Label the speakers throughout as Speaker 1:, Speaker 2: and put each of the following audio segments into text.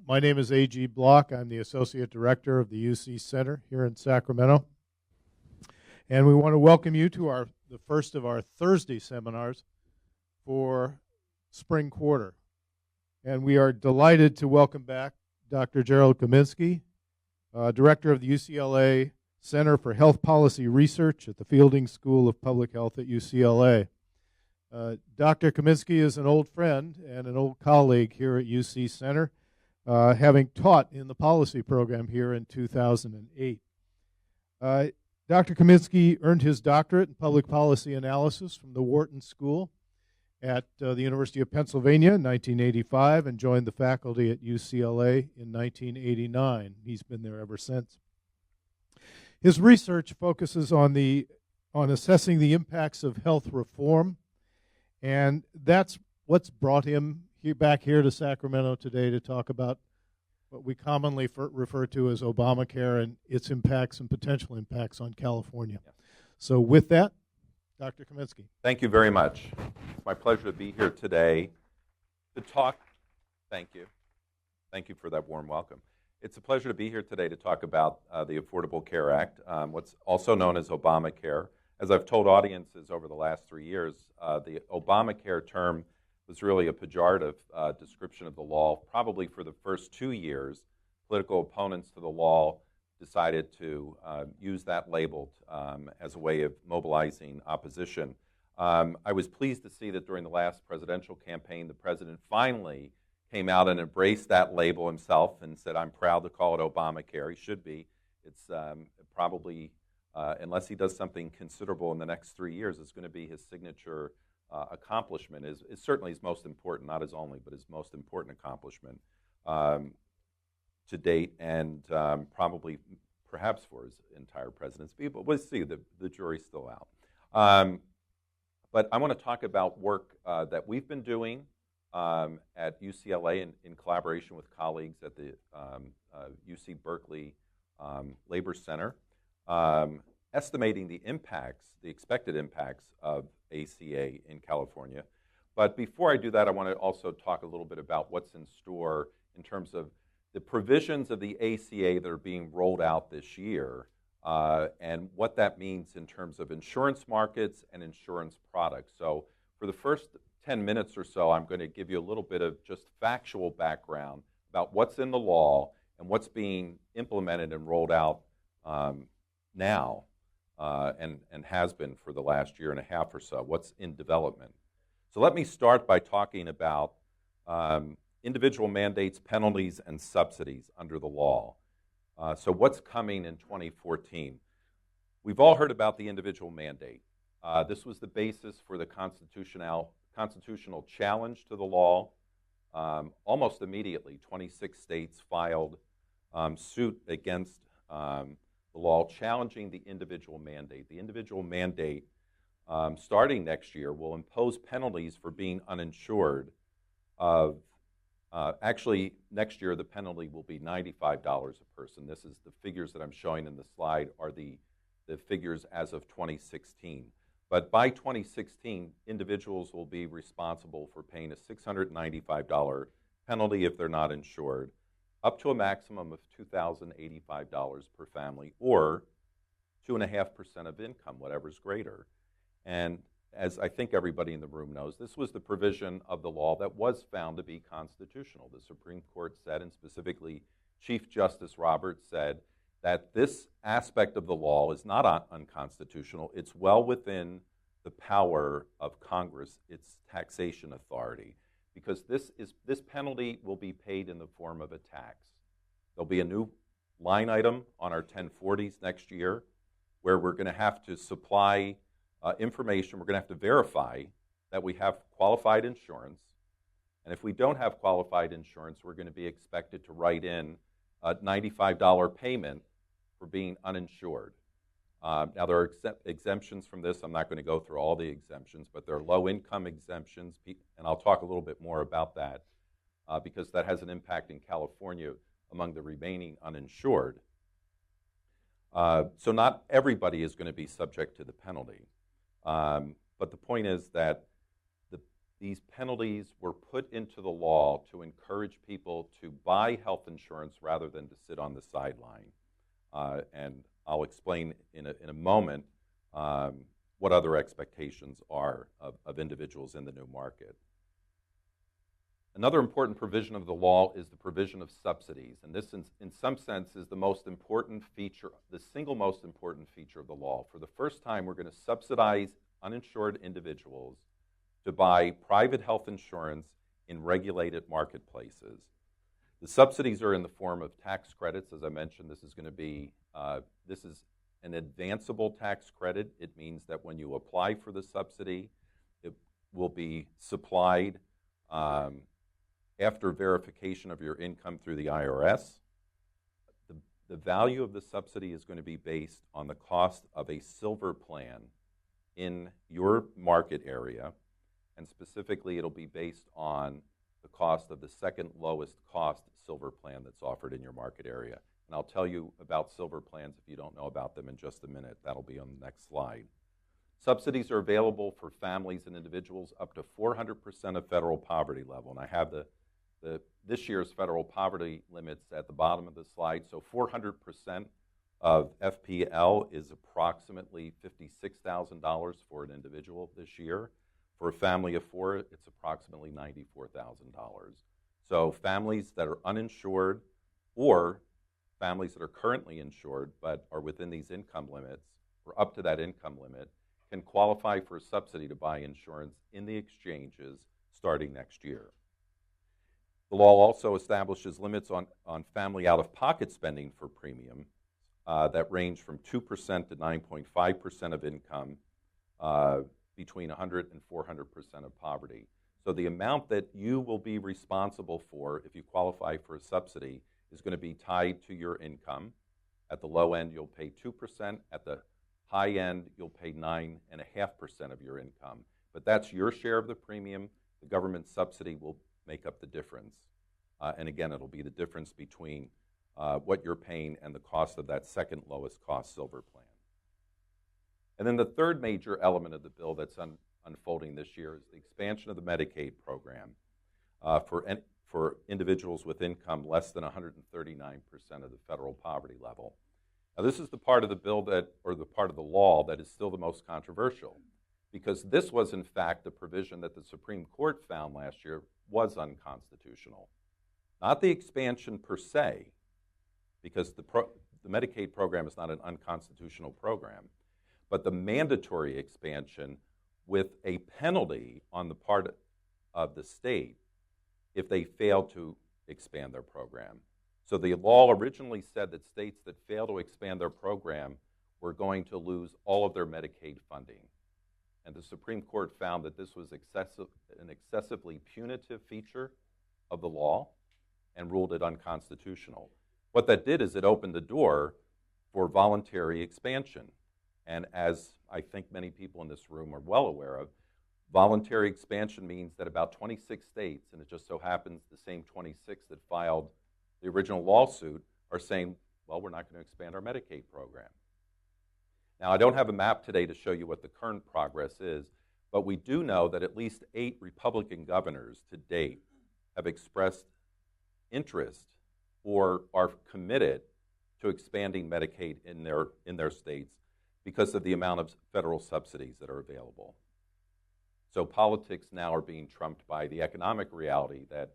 Speaker 1: My name is A.G. Block. I'm the Associate Director of the UC Center here in Sacramento. And we want to welcome you to the first of our Thursday seminars for spring quarter. And we are delighted to welcome back Dr. Gerald Kominiski, Director of the UCLA Center for Health Policy Research at the Fielding School of Public Health at UCLA. Dr. Kominiski is an old friend and an old colleague here at UC Center, having taught in the policy program here in 2008. Dr. Kominiski earned his doctorate in public policy analysis from the Wharton School at the University of Pennsylvania in 1985 and joined the faculty at UCLA in 1989. He's been there ever since. His research focuses on assessing the impacts of health reform, and that's what's brought him back here to Sacramento today to talk about what we commonly refer to as Obamacare and its impacts and potential impacts on California. Yeah. So with that, Dr. Kominiski.
Speaker 2: Thank you very much. It's my pleasure to be here today to talk. Thank you. Thank you for that warm welcome. It's a pleasure to be here today to talk about the Affordable Care Act, what's also known as Obamacare. As I've told audiences over the last 3 years, the Obamacare term was really a pejorative description of the law. Probably for the first 2 years, political opponents to the law decided to use that label as a way of mobilizing opposition. I was pleased to see that during the last presidential campaign, the president finally came out and embraced that label himself and said, I'm proud to call it Obamacare. He should be. It's probably, unless he does something considerable in the next 3 years, it's going to be his signature accomplishment. Is certainly his most important, not his only, but his most important accomplishment to date, and probably perhaps for his entire presidency. But we'll see. The jury's still out. But I want to talk about work that we've been doing at UCLA in collaboration with colleagues at the UC Berkeley Labor Center, estimating the expected impacts of ACA in California. But before I do that, I want to also talk a little bit about what's in store in terms of the provisions of the ACA that are being rolled out this year and what that means in terms of insurance markets and insurance products. So for the first 10 minutes or so, I'm going to give you a little bit of just factual background about what's in the law and what's being implemented and rolled out now and has been for the last year and a half or so, what's in development. So let me start by talking about individual mandates, penalties, and subsidies under the law. So what's coming in 2014? We've all heard about the individual mandate. This was the basis for the constitutional challenge to the law. Almost immediately, 26 states filed suit against the law challenging the individual mandate. The individual mandate, starting next year, will impose penalties for being uninsured. Actually, next year the penalty will be $95 a person. This is the figures that I'm showing in the slide are the figures as of 2016. But by 2016, individuals will be responsible for paying a $695 penalty if they're not insured, up to a maximum of $2,085 per family, or 2.5% of income, whatever's greater. And as I think everybody in the room knows, this was the provision of the law that was found to be constitutional. The Supreme Court said, and specifically Chief Justice Roberts said, that this aspect of the law is not unconstitutional. It's well within the power of Congress, its taxation authority, because this penalty will be paid in the form of a tax. There'll be a new line item on our 1040s next year where we're going to have to supply information. We're going to have to verify that we have qualified insurance. And if we don't have qualified insurance, we're going to be expected to write in a $95 payment for being uninsured. Now, there are exemptions from this. I'm not going to go through all the exemptions, but there are low-income exemptions, and I'll talk a little bit more about that because that has an impact in California among the remaining uninsured. So not everybody is going to be subject to the penalty. But the point is that these penalties were put into the law to encourage people to buy health insurance rather than to sit on the sideline. And I'll explain in a moment what other expectations are of individuals in the new market. Another important provision of the law is the provision of subsidies, and this in some sense is the most important feature, the single most important feature of the law. For the first time, we're going to subsidize uninsured individuals to buy private health insurance in regulated marketplaces. The subsidies are in the form of tax credits. As I mentioned, this is an advanceable tax credit. It means that when you apply for the subsidy, it will be supplied after verification of your income through the IRS. The value of the subsidy is going to be based on the cost of a silver plan in your market area, and specifically it'll be based on the cost of the second lowest cost silver plan that's offered in your market area. And I'll tell you about silver plans if you don't know about them in just a minute. That'll be on the next slide. Subsidies are available for families and individuals up to 400% of federal poverty level. And I have this year's federal poverty limits at the bottom of the slide. So 400% of FPL is approximately $56,000 for an individual this year. For a family of four, it's approximately $94,000. So families that are uninsured or families that are currently insured but are within these income limits or up to that income limit can qualify for a subsidy to buy insurance in the exchanges starting next year. The law also establishes limits on family out-of-pocket spending for premium that range from 2% to 9.5% of income between 100 and 400% of poverty. So the amount that you will be responsible for if you qualify for a subsidy is going to be tied to your income. At the low end, you'll pay 2%. At the high end, you'll pay 9.5% of your income. But that's your share of the premium. The government subsidy will make up the difference. And again, it'll be the difference between what you're paying and the cost of that second lowest cost silver plan. And then the third major element of the bill that's unfolding this year is the expansion of the Medicaid program for individuals with income less than 139% of the federal poverty level. Now, this is the part of the bill the part of the law that is still the most controversial, because this was in fact the provision that the Supreme Court found last year was unconstitutional. Not the expansion per se, because the Medicaid program is not an unconstitutional program, but the mandatory expansion with a penalty on the part of the state if they fail to expand their program. So the law originally said that states that fail to expand their program were going to lose all of their Medicaid funding. And the Supreme Court found that this was an excessively punitive feature of the law and ruled it unconstitutional. What that did is it opened the door for voluntary expansion. And as I think many people in this room are well aware of, voluntary expansion means that about 26 states, and it just so happens the same 26 that filed the original lawsuit, are saying, well, we're not going to expand our Medicaid program. Now, I don't have a map today to show you what the current progress is, but we do know that at least 8 Republican governors to date have expressed interest or are committed to expanding Medicaid in their states because of the amount of federal subsidies that are available. So politics now are being trumped by the economic reality that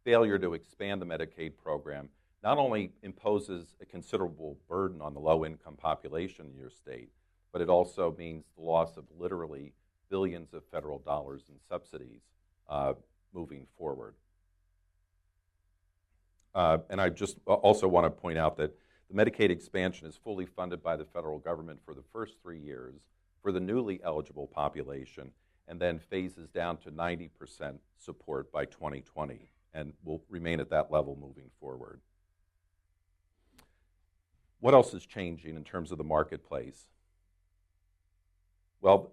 Speaker 2: failure to expand the Medicaid program not only imposes a considerable burden on the low-income population in your state, but it also means the loss of literally billions of federal dollars in subsidies moving forward. And I just also want to point out that the Medicaid expansion is fully funded by the federal government for the first 3 years for the newly eligible population, and then phases down to 90% support by 2020, and will remain at that level moving forward. What else is changing in terms of the marketplace? Well,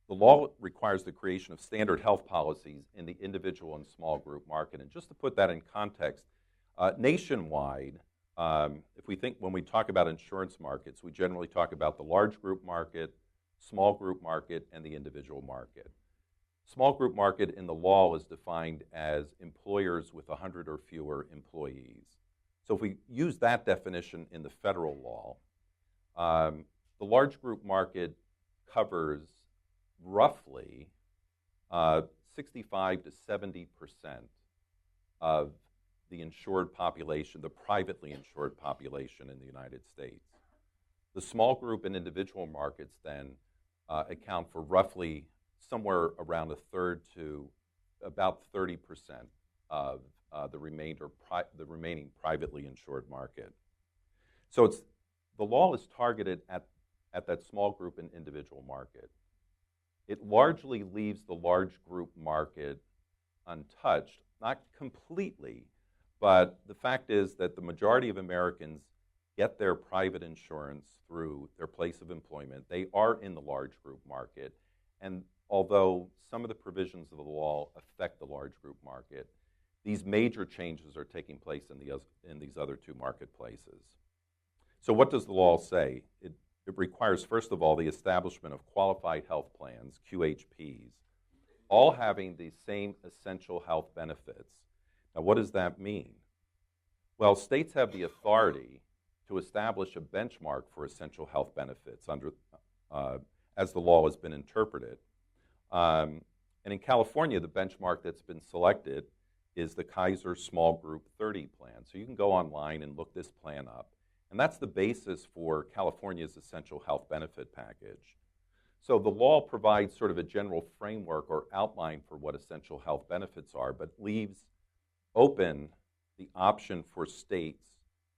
Speaker 2: the law requires the creation of standard health policies in the individual and small group market. And just to put that in context, nationwide, when we talk about insurance markets, we generally talk about the large group market, small group market, and the individual market. Small group market in the law is defined as employers with 100 or fewer employees. So if we use that definition in the federal law, the large group market covers roughly 65 to 70% of the insured population, the privately insured population in the United States. The small group and individual markets then account for roughly somewhere around a third to about 30% of the remaining privately insured market. So the law is targeted at that small group and individual market. It largely leaves the large group market untouched, not completely, but the fact is that the majority of Americans get their private insurance through their place of employment. They are in the large group market, and although some of the provisions of the law affect the large group market, these major changes are taking place in these other two marketplaces. So what does the law say? It requires, first of all, the establishment of qualified health plans, QHPs, all having the same essential health benefits. Now, what does that mean? Well, states have the authority to establish a benchmark for essential health benefits as the law has been interpreted. And in California, the benchmark that's been selected is the Kaiser Small Group 30 plan. So you can go online and look this plan up. And that's the basis for California's essential health benefit package. So the law provides sort of a general framework or outline for what essential health benefits are, but leaves open the option for states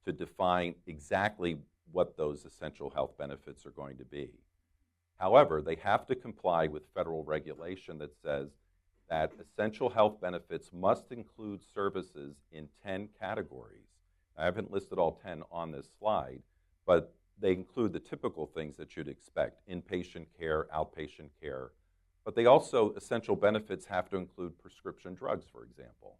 Speaker 2: to define exactly what those essential health benefits are going to be. However, they have to comply with federal regulation that says that essential health benefits must include services in 10 categories. I haven't listed all 10 on this slide, but they include the typical things that you'd expect: inpatient care, outpatient care. But they also, essential benefits have to include prescription drugs, for example.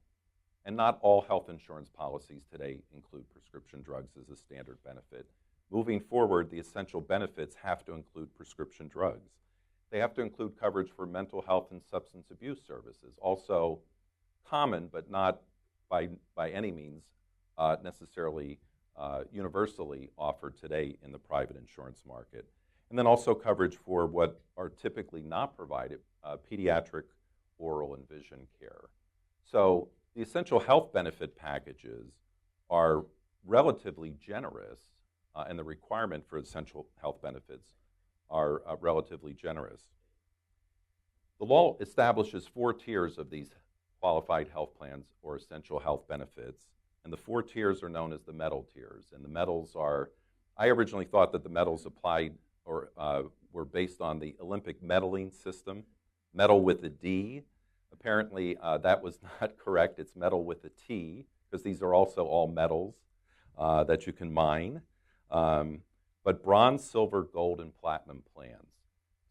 Speaker 2: And not all health insurance policies today include prescription drugs as a standard benefit. Moving forward, the essential benefits have to include prescription drugs. They have to include coverage for mental health and substance abuse services, also common but not by any means necessarily universally offered today in the private insurance market. And then also coverage for what are typically not provided, pediatric, oral, and vision care. So the essential health benefit packages are relatively generous, and the requirement for essential health benefits are relatively generous. The law establishes 4 tiers of these qualified health plans or essential health benefits, and the 4 tiers are known as the medal tiers. And the medals are, I originally thought that the medals applied or were based on the Olympic medaling system, medal with a D. Apparently, that was not correct. It's medal with a T, because these are also all metals that you can mine. But bronze, silver, gold, and platinum plans.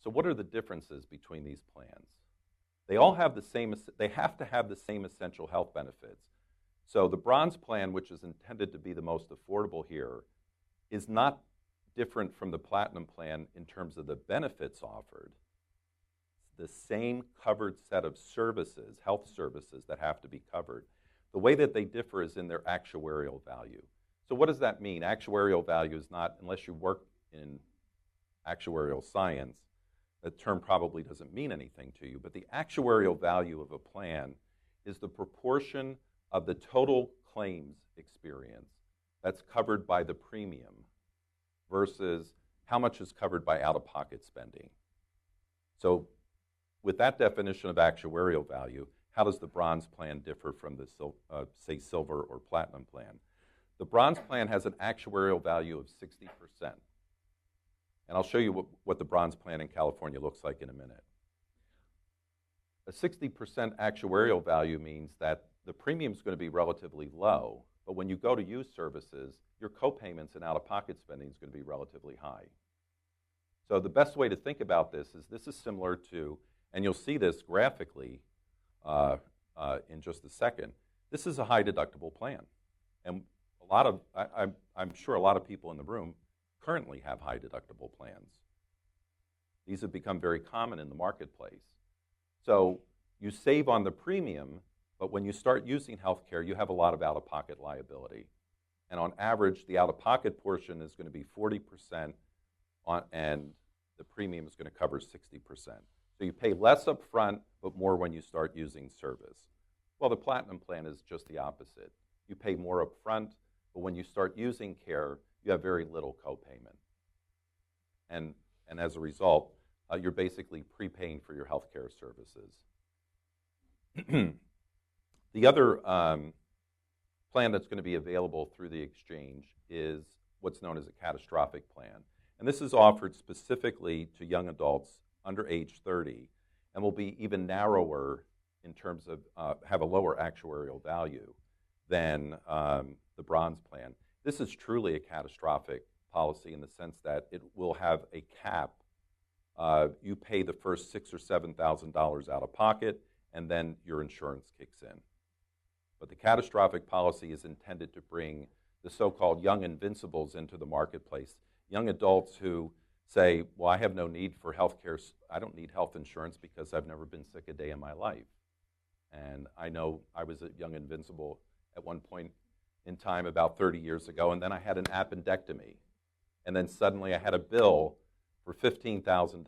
Speaker 2: So what are the differences between these plans? They all have the same, they have to have the same essential health benefits. So the bronze plan, which is intended to be the most affordable here, is not different from the platinum plan in terms of the benefits offered. It's the same covered set of services, health services, that have to be covered. The way that they differ is in their actuarial value. So what does that mean? Actuarial value is not, unless you work in actuarial science, that term probably doesn't mean anything to you, but the actuarial value of a plan is the proportion of the total claims experience that's covered by the premium versus how much is covered by out-of-pocket spending. So with that definition of actuarial value, how does the bronze plan differ from the, say, silver or platinum plan? The bronze plan has an actuarial value of 60%. And I'll show you what the bronze plan in California looks like in a minute. A 60% actuarial value means that the premium is going to be relatively low, but when you go to use services, your co-payments and out-of-pocket spending is going to be relatively high. So the best way to think about this is similar to, and you'll see this graphically in just a second, this is a high deductible plan. And I'm sure a lot of people in the room currently have high deductible plans. These have become very common in the marketplace. So You save on the premium, but when you start using health care, you have a lot of out-of-pocket liability. And on average, the out-of-pocket portion is going to be 40%, and the premium is going to cover 60%. So you pay less up front, but more when you start using service. Well, the Platinum plan is just the opposite. You pay more up front, but when you start using care, you have very little copayment. And as a result, you're basically prepaying for your health care services. The other plan that's going to be available through the exchange is what's known as a catastrophic plan. And this is offered specifically to young adults under age 30 and will be even narrower in terms of have a lower actuarial value than the Bronze plan. This is truly a catastrophic policy in the sense that it will have a cap. You pay the first $6,000 or $7,000 out of pocket, and then your insurance kicks in. But the catastrophic policy is intended to bring the so-called young invincibles into the marketplace, young adults who say, well, I have no need for health care. I don't need health insurance because I've never been sick a day in my life. And I know I was a young invincible at one point in time about 30 years ago, and then I had an appendectomy. And then suddenly I had a bill for $15,000.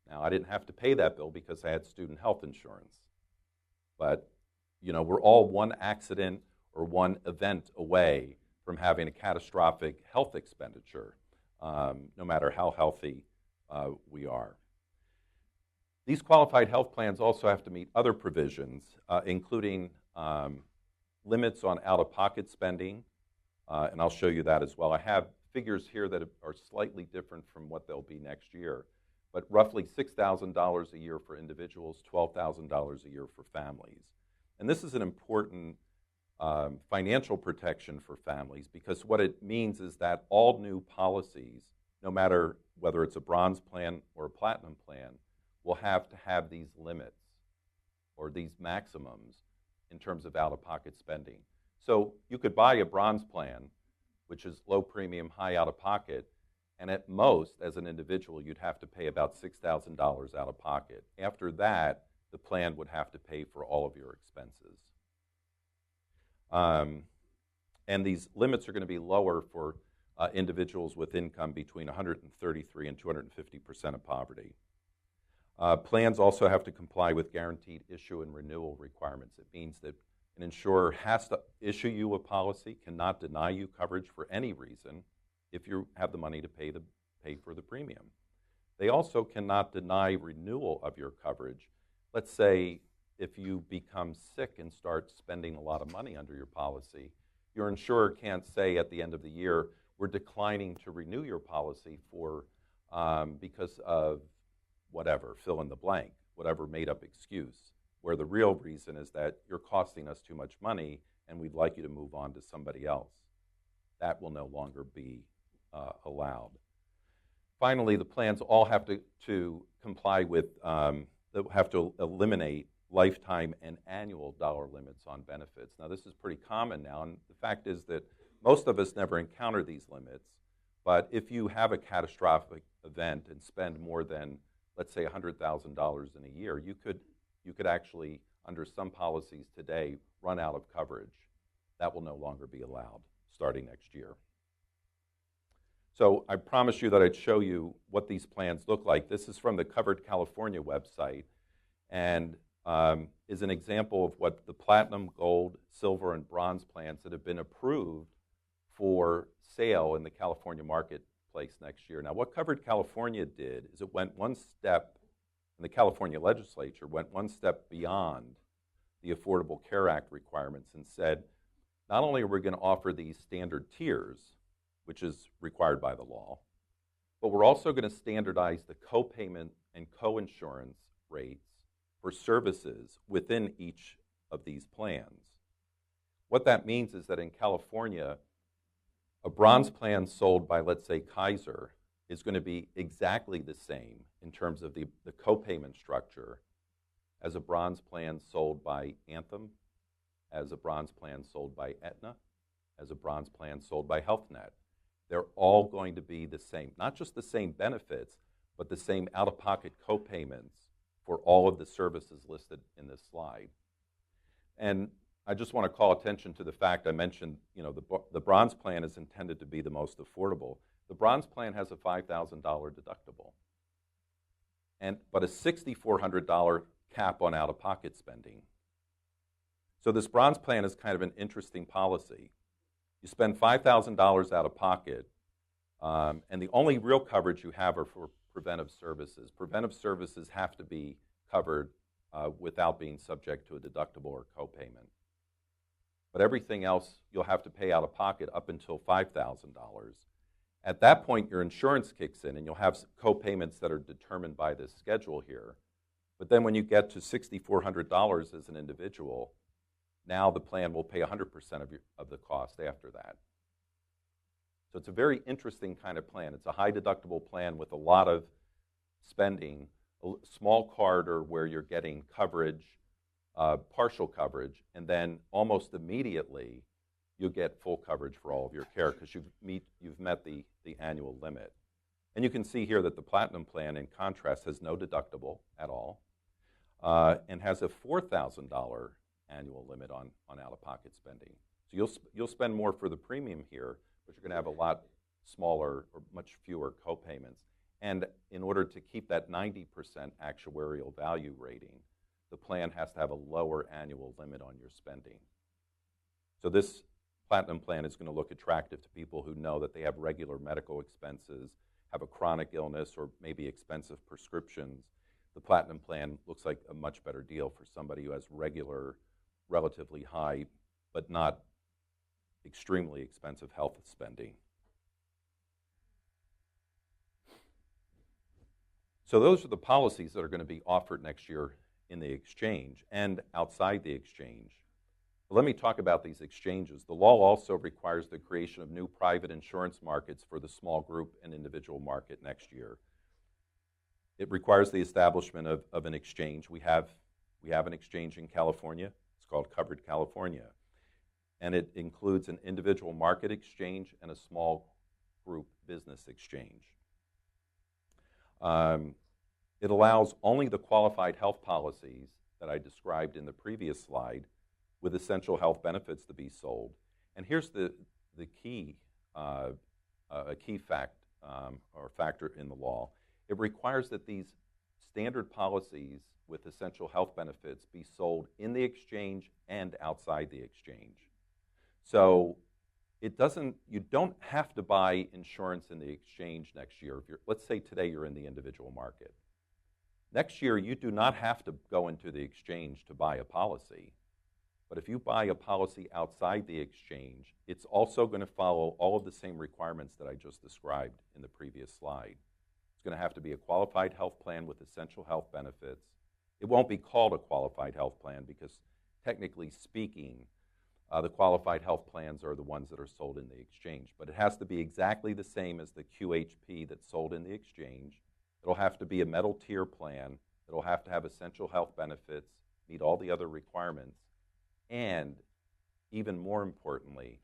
Speaker 2: Now, I didn't have to pay that bill because I had student health insurance. But, you know, we're all one accident or one event away from having a catastrophic health expenditure, no matter how healthy we are. These qualified health plans also have to meet other provisions, including limits on out-of-pocket spending, and I'll show you that as well. I have figures here that are slightly different from what they'll be next year, but roughly $6,000 a year for individuals, $12,000 a year for families. And this is an important financial protection for families because what it means is that all new policies, no matter whether it's a Bronze plan or a Platinum plan, will have to have these limits or these maximums in terms of out-of-pocket spending. So you could buy a Bronze plan, which is low premium, high out-of-pocket, and at most, as an individual, you'd have to pay about $6,000 out of pocket. After that, the plan would have to pay for all of your expenses. And these limits are going to be lower for individuals with income between 133 and 250% of poverty. Plans also have to comply with guaranteed issue and renewal requirements. It means that an insurer has to issue you a policy, cannot deny you coverage for any reason if you have the money to pay for the premium. They also cannot deny renewal of your coverage. Let's say if you become sick and start spending a lot of money under your policy, your insurer can't say at the end of the year, we're declining to renew your policy for because of whatever, fill in the blank, whatever made up excuse, where the real reason is that you're costing us too much money and we'd like you to move on to somebody else. That will no longer be allowed. Finally, the plans all have to comply with, have to eliminate lifetime and annual dollar limits on benefits. Now, this is pretty common now, and the fact is that most of us never encounter these limits, but if you have a catastrophic event and spend more than, let's say, $100,000 in a year, you could actually, under some policies today, run out of coverage. That will no longer be allowed starting next year. So I promised you that I'd show you what these plans look like. This is from the Covered California website and is an example of what the Platinum, Gold, Silver, and Bronze plans that have been approved for sale in the California marketplace next year. Now, what Covered California did is it went one step, and the California legislature went one step beyond the Affordable Care Act requirements and said, not only are we going to offer these standard tiers, which is required by the law, but we're also going to standardize the co-payment and co-insurance rates for services within each of these plans. What that means is that in California, a Bronze plan sold by, let's say, Kaiser is going to be exactly the same in terms of the co-payment structure as a Bronze plan sold by Anthem, as a Bronze plan sold by Aetna, as a Bronze plan sold by HealthNet. They're all going to be the same, not just the same benefits, but the same out-of-pocket co-payments for all of the services listed in this slide. And I just want to call attention to the fact I mentioned, the bronze plan is intended to be the most affordable. The bronze plan has a $5,000 deductible, but a $6,400 cap on out-of-pocket spending. So this bronze plan is kind of an interesting policy. You spend $5,000 out of pocket, and the only real coverage you have are for preventive services. Preventive services have to be covered without being subject to a deductible or copayment. But everything else you'll have to pay out of pocket up until $5,000. At that point, your insurance kicks in, and you'll have co-payments that are determined by this schedule here. But then when you get to $6,400 as an individual, now the plan will pay 100% of the cost after that. So it's a very interesting kind of plan. It's a high deductible plan with a lot of spending, a small corridor where you're getting coverage, partial coverage, and then almost immediately you get full coverage for all of your care because you've met the annual limit. And you can see here that the Platinum plan, in contrast, has no deductible at all and has a $4,000 annual limit on out-of-pocket spending. So you'll spend more for the premium here, but you're going to have a lot smaller or much fewer co-payments. And in order to keep that 90% actuarial value rating, the plan has to have a lower annual limit on your spending. So this Platinum plan is going to look attractive to people who know that they have regular medical expenses, have a chronic illness, or maybe expensive prescriptions. The Platinum plan looks like a much better deal for somebody who has regular, relatively high, but not extremely expensive health spending. So those are the policies that are going to be offered next year in the exchange and outside the exchange. But let me talk about these exchanges. The law also requires the creation of new private insurance markets for the small group and individual market next year. It requires the establishment of an exchange. We have an exchange in California. It's called Covered California. And it includes an individual market exchange and a small group business exchange. It allows only the qualified health policies that I described in the previous slide with essential health benefits to be sold. And here's the key, a key factor in the law. It requires that these standard policies with essential health benefits be sold in the exchange and outside the exchange. So you don't have to buy insurance in the exchange next year. Let's say today you're in the individual market. Next year, you do not have to go into the exchange to buy a policy. But if you buy a policy outside the exchange, it's also going to follow all of the same requirements that I just described in the previous slide. It's going to have to be a qualified health plan with essential health benefits. It won't be called a qualified health plan because, technically speaking, the qualified health plans are the ones that are sold in the exchange. But it has to be exactly the same as the QHP that's sold in the exchange. It'll have to be a metal tier plan. It'll have to have essential health benefits, meet all the other requirements. And even more importantly,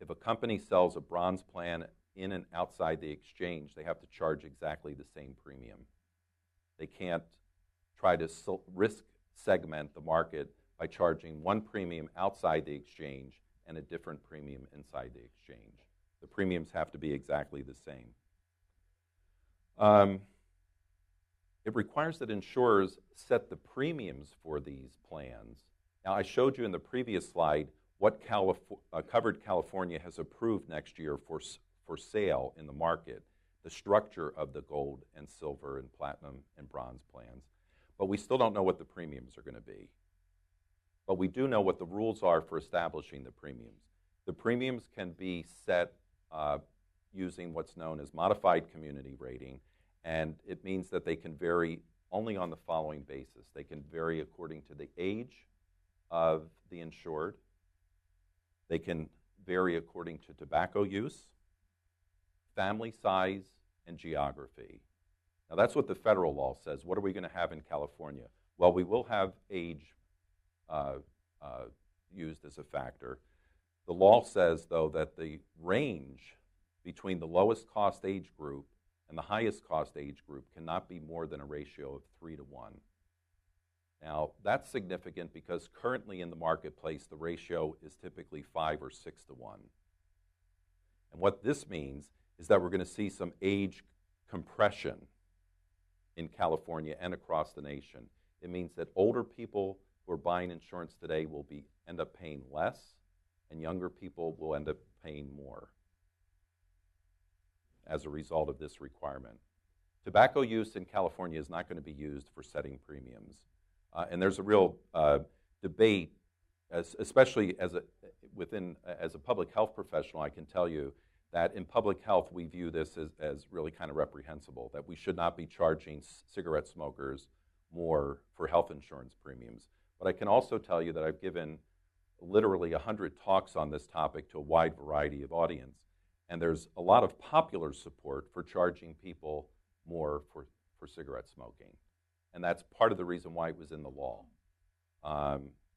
Speaker 2: if a company sells a bronze plan in and outside the exchange, they have to charge exactly the same premium. They can't try to risk segment the market by charging one premium outside the exchange and a different premium inside the exchange. The premiums have to be exactly the same. It requires that insurers set the premiums for these plans. Now, I showed you in the previous slide what Covered California has approved next year for sale in the market, the structure of the gold and silver and platinum and bronze plans. But we still don't know what the premiums are going to be. But we do know what the rules are for establishing the premiums. The premiums can be set using what's known as modified community rating, and it means that they can vary only on the following basis. They can vary according to the age of the insured. They can vary according to tobacco use, family size, and geography. Now, that's what the federal law says. What are we going to have in California? Well, we will have age used as a factor. The law says, though, that the range between the lowest cost age group and the highest cost age group cannot be more than a ratio of 3 to 1. Now, that's significant because currently in the marketplace, the ratio is typically 5 or 6 to 1. And what this means is that we're going to see some age compression in California and across the nation. It means that older people who are buying insurance today will end up paying less, and younger people will end up paying more as a result of this requirement. Tobacco use in California is not going to be used for setting premiums. And there's a real debate, especially as a public health professional, I can tell you that in public health we view this as really kind of reprehensible, that we should not be charging cigarette smokers more for health insurance premiums. But I can also tell you that I've given literally 100 talks on this topic to a wide variety of audience, and there's a lot of popular support for charging people more for cigarette smoking. And that's part of the reason why it was in the law,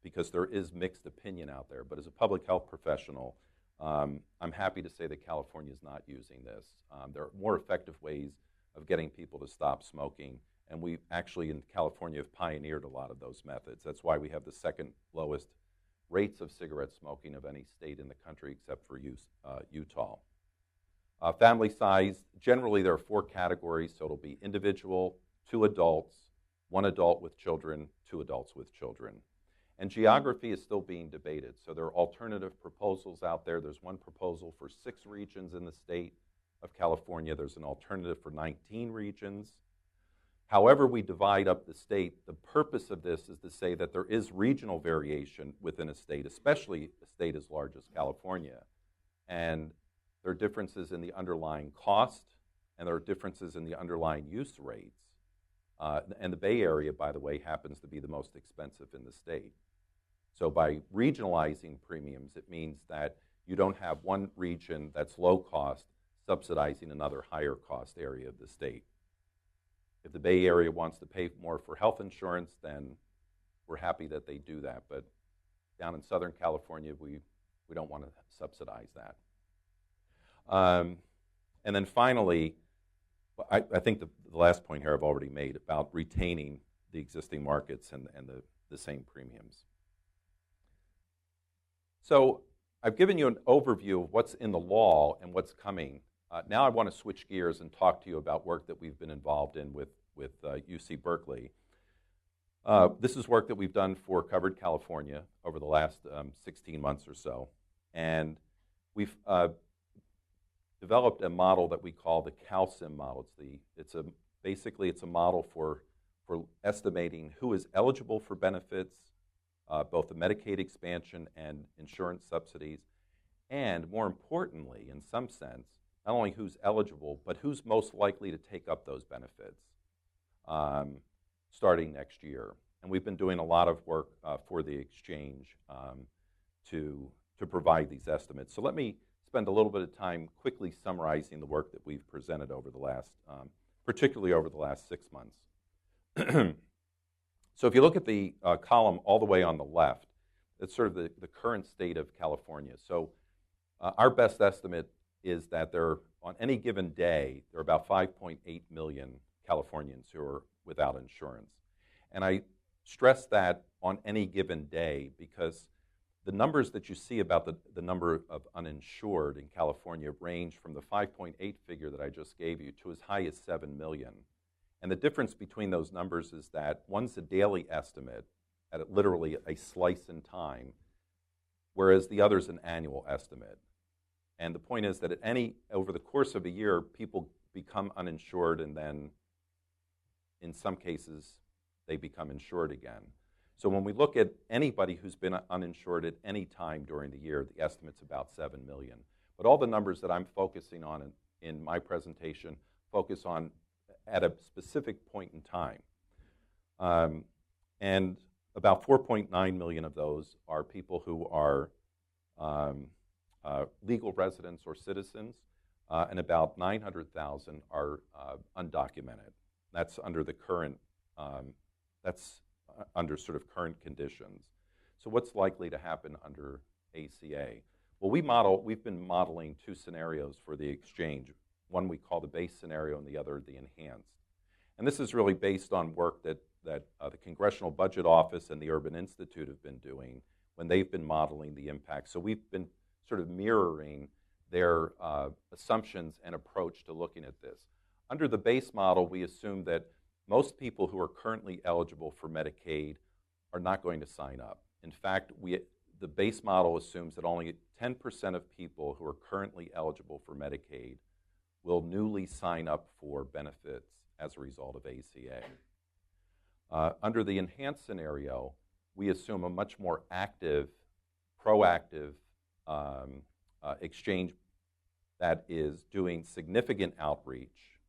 Speaker 2: because there is mixed opinion out there. But as a public health professional, I'm happy to say that California is not using this. There are more effective ways of getting people to stop smoking, and we actually in California have pioneered a lot of those methods. That's why we have the second lowest rates of cigarette smoking of any state in the country except for Utah. Family size, generally there are 4 categories, so it'll be individual, 2 adults, 1 adult with children, 2 adults with children. And geography is still being debated, so there are alternative proposals out there. There's one proposal for 6 regions in the state of California. There's an alternative for 19 regions. However we divide up the state, the purpose of this is to say that there is regional variation within a state, especially a state as large as California. And there are differences in the underlying cost, and there are differences in the underlying use rates. And the Bay Area, by the way, happens to be the most expensive in the state. So by regionalizing premiums, it means that you don't have one region that's low cost subsidizing another higher cost area of the state. If the Bay Area wants to pay more for health insurance, then we're happy that they do that. But down in Southern California, we don't want to subsidize that. And then finally, I think the last point here I've already made about retaining the existing markets and the same premiums. So I've given you an overview of what's in the law and what's coming. Now I want to switch gears and talk to you about work that we've been involved in with UC Berkeley. This is work that we've done for Covered California over the last 16 months or so. And we've developed a model that we call the CalSIM model. Basically it's a model for estimating who is eligible for benefits, both the Medicaid expansion and insurance subsidies, and more importantly, in some sense, not only who's eligible, but who's most likely to take up those benefits starting next year. And we've been doing a lot of work for the exchange to provide these estimates. So let me spend a little bit of time quickly summarizing the work that we've presented over the last, particularly over the last 6 months. So if you look at the column all the way on the left, it's sort of the current state of California. So our best estimate is that on any given day, there are about 5.8 million Californians who are without insurance. And I stress that on any given day because the numbers that you see about the number of uninsured in California range from the 5.8 figure that I just gave you to as high as 7 million. And the difference between those numbers is that one's a daily estimate at literally a slice in time, whereas the other's an annual estimate. And the point is that over the course of a year, people become uninsured and then in some cases they become insured again. So when we look at anybody who's been uninsured at any time during the year, the estimate's about 7 million. But all the numbers that I'm focusing on in my presentation focus on at a specific point in time. And about 4.9 million of those are people who are legal residents or citizens, and about 900,000 are undocumented. That's under the current, under sort of current conditions. So what's likely to happen under ACA? Well, we've been modeling 2 scenarios for the exchange. One we call the base scenario and the other the enhanced. And this is really based on work that that the Congressional Budget Office and the Urban Institute have been doing when they've been modeling the impact. So we've been sort of mirroring their assumptions and approach to looking at this. Under the base model, we assume that most people who are currently eligible for Medicaid are not going to sign up. In fact, the base model assumes that only 10% of people who are currently eligible for Medicaid will newly sign up for benefits as a result of ACA. Under the enhanced scenario, we assume a much more active, proactive exchange that is doing significant outreach,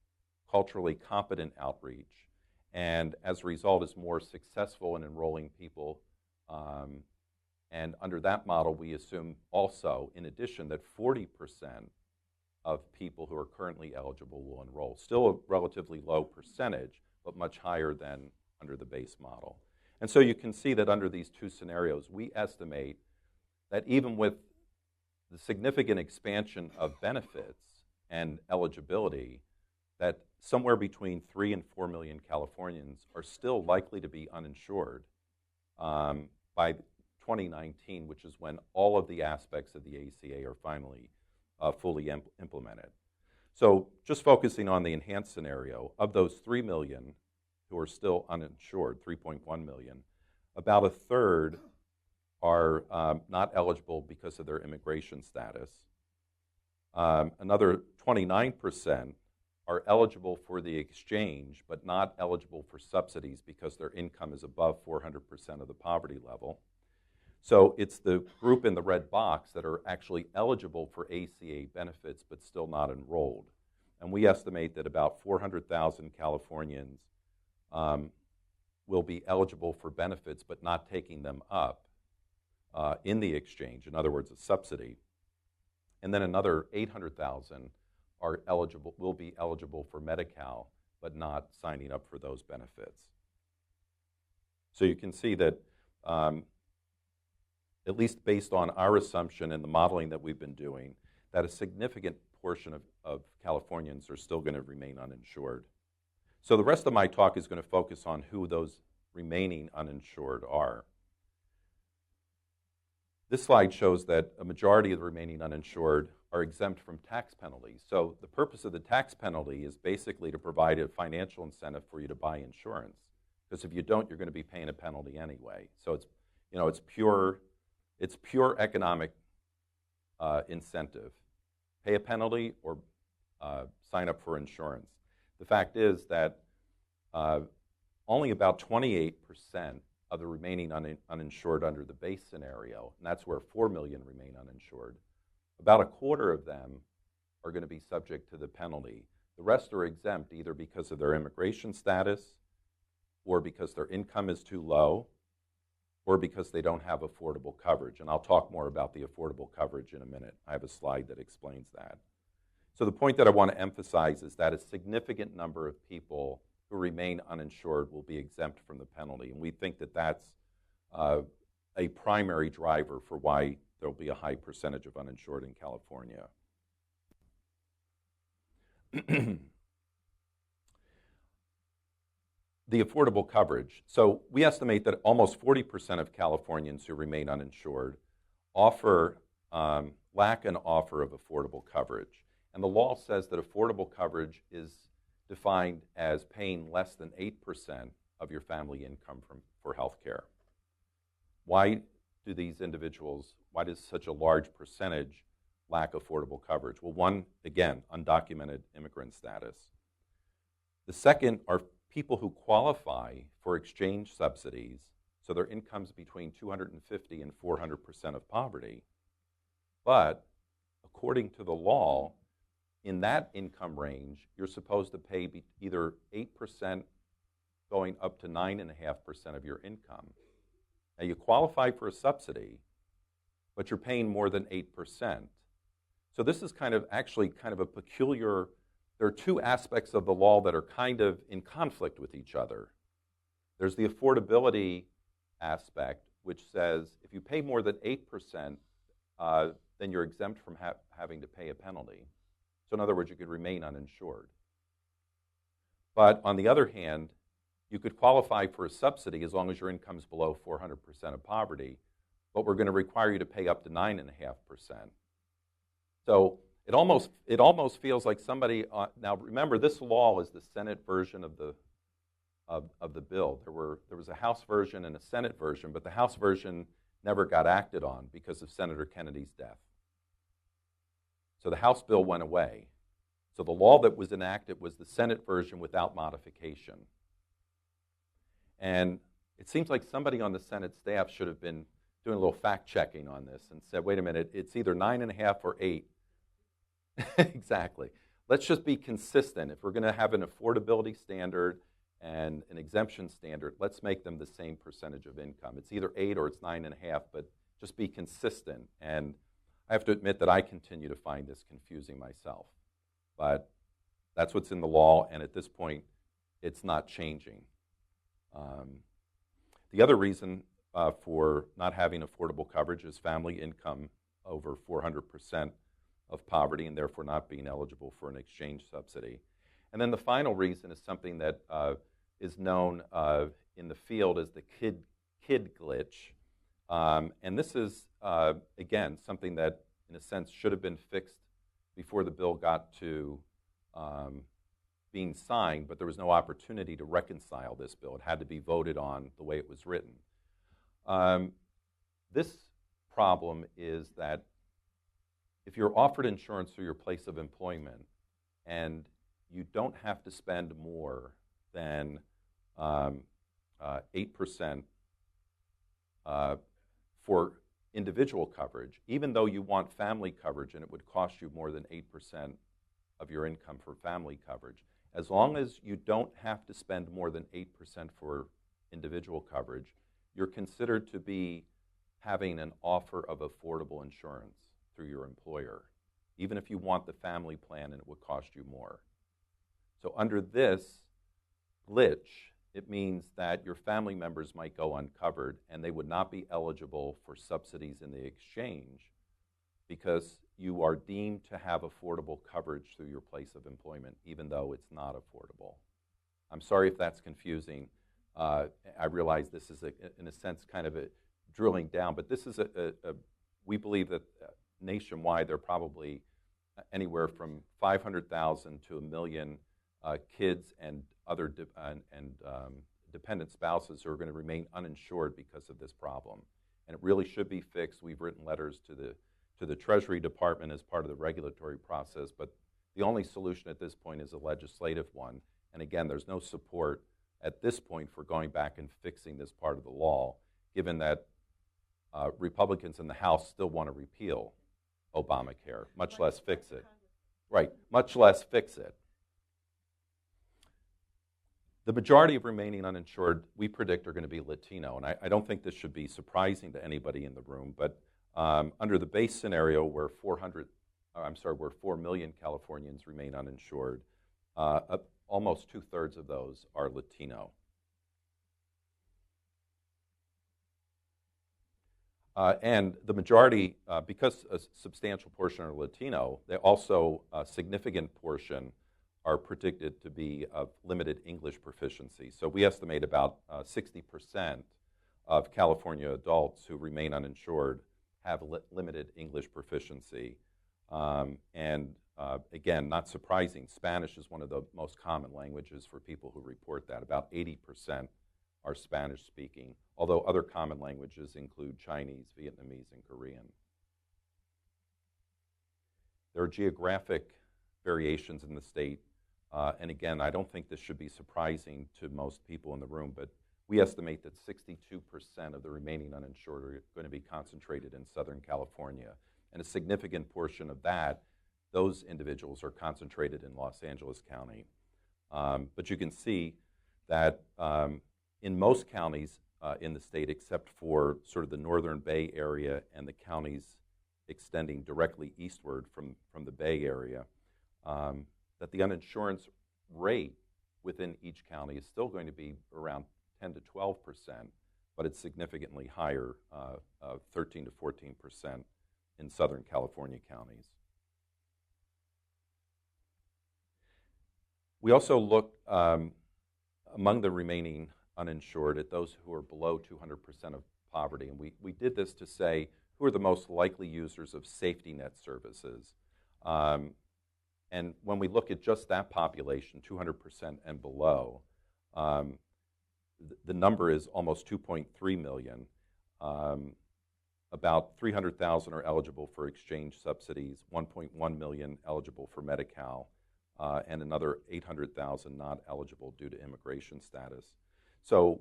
Speaker 2: culturally competent outreach, and as a result is more successful in enrolling people. And under that model, we assume also, in addition, that 40% of people who are currently eligible will enroll. Still a relatively low percentage, but much higher than under the base model. And so you can see that under these two scenarios, we estimate that even with the significant expansion of benefits and eligibility, that somewhere between 3 and 4 million Californians are still likely to be uninsured by 2019, which is when all of the aspects of the ACA are finally fully implemented. So just focusing on the enhanced scenario, of those 3 million who are still uninsured, 3.1 million, about a third are not eligible because of their immigration status. Another 29% are eligible for the exchange, but not eligible for subsidies because their income is above 400% of the poverty level. So it's the group in the red box that are actually eligible for ACA benefits but still not enrolled. And we estimate that about 400,000 Californians will be eligible for benefits but not taking them up in the exchange, in other words, a subsidy. And then another 800,000 will be eligible for Medi-Cal but not signing up for those benefits. So you can see that at least based on our assumption and the modeling that we've been doing, that a significant portion of Californians are still going to remain uninsured. So the rest of my talk is going to focus on who those remaining uninsured are. This slide shows that a majority of the remaining uninsured are exempt from tax penalties. So the purpose of the tax penalty is basically to provide a financial incentive for you to buy insurance, because if you don't, you're going to be paying a penalty anyway. So it's pure economic incentive. Pay a penalty or sign up for insurance. The fact is that only about 28% of the remaining uninsured under the base scenario, and that's where 4 million remain uninsured, about a quarter of them are going to be subject to the penalty. The rest are exempt either because of their immigration status or because their income is too low or because they don't have affordable coverage. And I'll talk more about the affordable coverage in a minute. I have a slide that explains that. So the point that I want to emphasize is that a significant number of people who remain uninsured will be exempt from the penalty. And we think that that's a primary driver for why there will be a high percentage of uninsured in California. The affordable coverage. So we estimate that almost 40% of Californians who remain uninsured lack an offer of affordable coverage. And the law says that affordable coverage is defined as paying less than 8% of your family income for health care. Why does such a large percentage lack affordable coverage? Well, one, again, undocumented immigrant status. The second are people who qualify for exchange subsidies, so their income's between 250 and 400% of poverty. But according to the law, in that income range, you're supposed to pay either 8% going up to 9.5% of your income. Now, you qualify for a subsidy, but you're paying more than 8%. So this is kind of a peculiar. There are two aspects of the law that are kind of in conflict with each other. There's the affordability aspect, which says if you pay more than 8%, then you're exempt from having to pay a penalty. So in other words, you could remain uninsured. But on the other hand, you could qualify for a subsidy as long as your income is below 400% of poverty, but we're going to require you to pay up to 9.5%. So it almost feels like somebody. Now remember, this law is the Senate version of the bill. There was a House version and a Senate version, but the House version never got acted on because of Senator Kennedy's death. So the House bill went away. So the law that was enacted was the Senate version without modification. And it seems like somebody on the Senate staff should have been doing a little fact-checking on this and said, wait a minute, it's either 9.5 or 8. Exactly. Let's just be consistent. If we're going to have an affordability standard and an exemption standard, let's make them the same percentage of income. It's either 8 or it's 9.5, but just be consistent. And I have to admit that I continue to find this confusing myself. But that's what's in the law, and at this point, it's not changing. The other reason for not having affordable coverage is family income over 400% of poverty and therefore not being eligible for an exchange subsidy. And then the final reason is something that is known in the field as the kid glitch. And this is, again, something that, in a sense, should have been fixed before the bill got to being signed, but there was no opportunity to reconcile this bill. It had to be voted on the way it was written. This problem is that if you're offered insurance through your place of employment and you don't have to spend more than 8% for individual coverage, even though you want family coverage and it would cost you more than 8% of your income for family coverage, as long as you don't have to spend more than 8% for individual coverage, you're considered to be having an offer of affordable insurance through your employer, even if you want the family plan and it would cost you more. So under this glitch, it means that your family members might go uncovered and they would not be eligible for subsidies in the exchange because you are deemed to have affordable coverage through your place of employment, even though it's not affordable. I'm sorry if that's confusing. I realize this is, in a sense, kind of a drilling down, but this is we believe that nationwide there are probably anywhere from 500,000 to 1 million kids and other dependent spouses who are going to remain uninsured because of this problem. And it really should be fixed. We've written letters to the Treasury Department as part of the regulatory process, but the only solution at this point is a legislative one. And again, there's no support at this point for going back and fixing this part of the law, given that Republicans in the House still want to repeal Obamacare, much less fix it. Right, much less fix it. The majority of remaining uninsured, we predict, are going to be Latino, and I don't think this should be surprising to anybody in the room, but under the base scenario where 4 million Californians remain uninsured, almost 2/3 of those are Latino. And the majority, because a substantial portion are Latino, they also, a significant portion are predicted to be of limited English proficiency. So we estimate about 60% of California adults who remain uninsured have limited English proficiency. Again, not surprising, Spanish is one of the most common languages for people who report that. About 80% are Spanish speaking, although other common languages include Chinese, Vietnamese, and Korean. There are geographic variations in the state, and again, I don't think this should be surprising to most people in the room, but we estimate that 62% of the remaining uninsured are going to be concentrated in Southern California, and a significant portion of that, those individuals are concentrated in Los Angeles County. But you can see that in most counties in the state, except for sort of the Northern Bay area and the counties extending directly eastward from the Bay Area, that the uninsurance rate within each county is still going to be around 10 to 12%, but it's significantly higher, 13 to 14% in Southern California counties. We also look among the remaining uninsured, at those who are below 200% of poverty. And we did this to say who are the most likely users of safety net services. And when we look at just that population, 200% and below, the number is almost 2.3 million. About 300,000 are eligible for exchange subsidies, 1.1 million eligible for Medi-Cal, and another 800,000 not eligible due to immigration status. So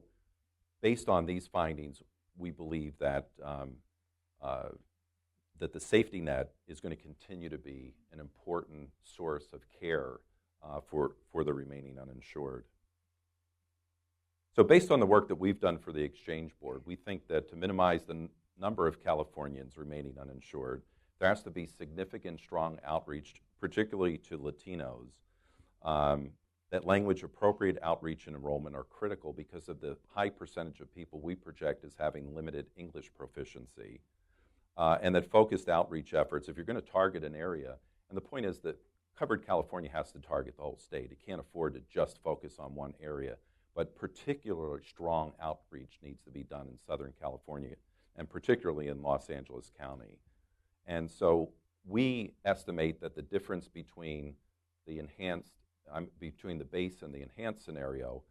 Speaker 2: based on these findings, we believe that that the safety net is going to continue to be an important source of care for the remaining uninsured. So based on the work that we've done for the Exchange Board, we think that to minimize the number of Californians remaining uninsured, there has to be significant, strong outreach, particularly to Latinos. That language-appropriate outreach and enrollment are critical because of the high percentage of people we project as having limited English proficiency. And that focused outreach efforts, if you're going to target an area, and the point is that Covered California has to target the whole state. It can't afford to just focus on one area, but particularly strong outreach needs to be done in Southern California, and particularly in Los Angeles County. And so we estimate that the difference between the base and the enhanced scenario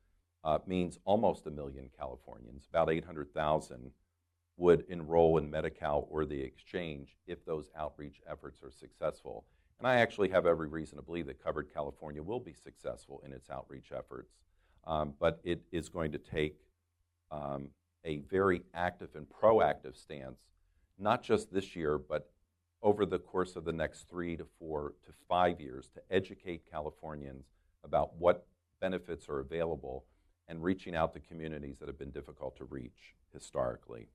Speaker 2: means almost 1 million Californians, about 800,000, would enroll in Medi-Cal or the exchange if those outreach efforts are successful. And I actually have every reason to believe that Covered California will be successful in its outreach efforts, but it is going to take a very active and proactive stance, not just this year, but over the course of the next 3 to 4 to 5 years, to educate Californians about what benefits are available and reaching out to communities that have been difficult to reach historically.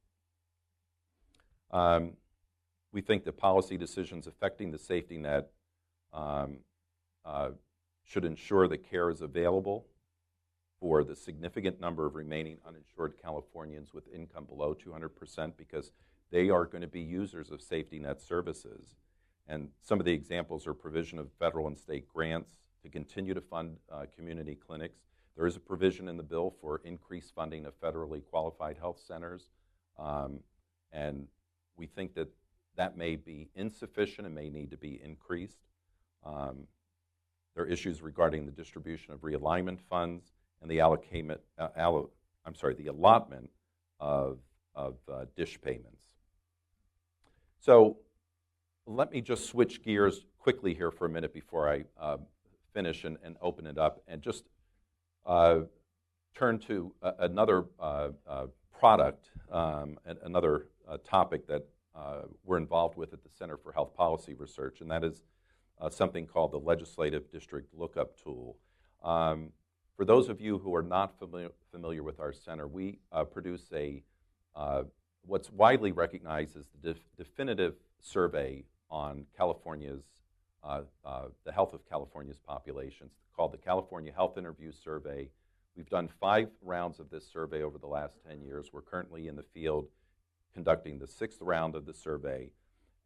Speaker 2: We think that policy decisions affecting the safety net should ensure that care is available for the significant number of remaining uninsured Californians with income below 200%, because they are going to be users of safety net services. And some of the examples are provision of federal and state grants to continue to fund community clinics. There is a provision in the bill for increased funding of federally qualified health centers, and we think that that may be insufficient and may need to be increased. There are issues regarding the distribution of realignment funds and the allotment of DISH payments. So let me just switch gears quickly here for a minute before I finish and open it up, and just turn to another product, another topic that we're involved with at the Center for Health Policy Research, and that is something called the Legislative District Lookup Tool. For those of you who are not familiar with our center, we produce what's widely recognized as the definitive survey on California's, the health of California's populations, called the California Health Interview Survey. We've done 5 rounds of this survey over the last 10 years. We're currently in the field conducting the 6th round of the survey,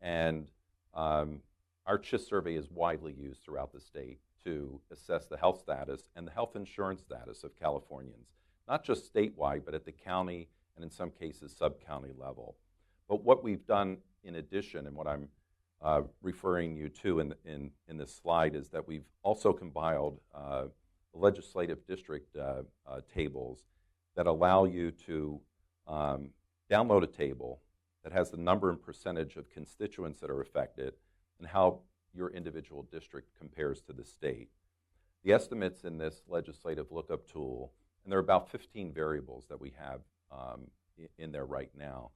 Speaker 2: and our CHIS survey is widely used throughout the state to assess the health status and the health insurance status of Californians, not just statewide, but at the county and in some cases sub-county level. But what we've done in addition, and what I'm referring you to in this slide, is that we've also compiled legislative district tables that allow you to download a table that has the number and percentage of constituents that are affected and how your individual district compares to the state. The estimates in this legislative lookup tool, and there are about 15 variables that we have in there right now.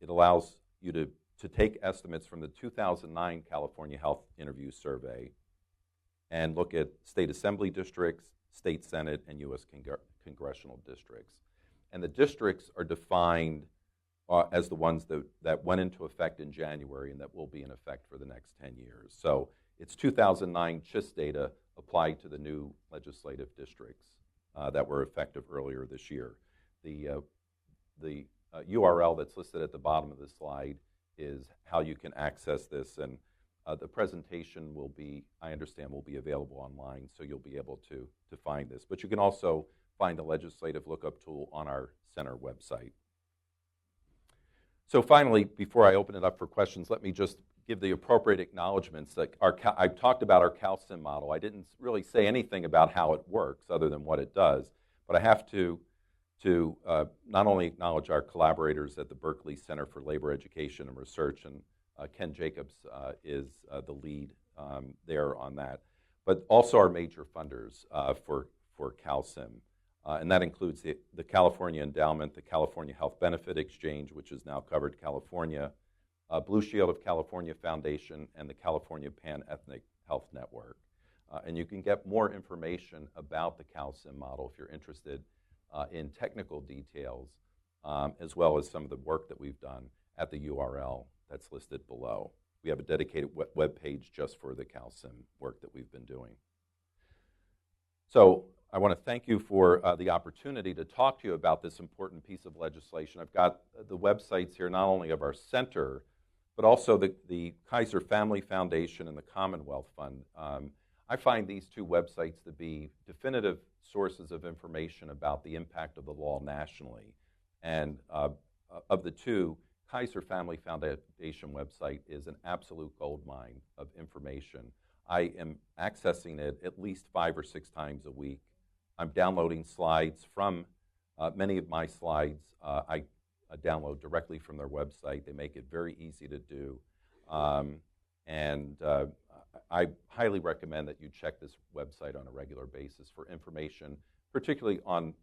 Speaker 2: It allows you to take estimates from the 2009 California Health Interview Survey and look at state assembly districts, state senate, and U.S. congressional districts. And the districts are defined as the ones that went into effect in January and that will be in effect for the next 10 years. So it's 2009 CHIS data applied to the new legislative districts that were effective earlier this year. The URL that's listed at the bottom of the slide is how you can access this, and The presentation will be, I understand, will be available online, so you'll be able to find this. But you can also find the legislative lookup tool on our center website. So finally, before I open it up for questions, let me just give the appropriate acknowledgments. That I talked about our CalSIM model. I didn't really say anything about how it works other than what it does, but I have to not only acknowledge our collaborators at the Berkeley Center for Labor Education and Research, and Ken Jacobs is the lead there on that, but also our major funders for CalSIM. And that includes the California Endowment, the California Health Benefit Exchange, which is now covered California, Blue Shield of California Foundation, and the California Pan-Ethnic Health Network. And you can get more information about the CalSIM model if you're interested in technical details, as well as some of the work that we've done at the URL that's listed below. We have a dedicated web page just for the CalSIM work that we've been doing. So I want to thank you for the opportunity to talk to you about this important piece of legislation. I've got the websites here not only of our center, but also the Kaiser Family Foundation and the Commonwealth Fund. I find these two websites to be definitive sources of information about the impact of the law nationally. And of the two, Kaiser Family Foundation website is an absolute goldmine of information. I am accessing it at least 5 or 6 times a week. I'm downloading slides from many of my slides. I download directly from their website. They make it very easy to do. I highly recommend that you check this website on a regular basis for information, particularly on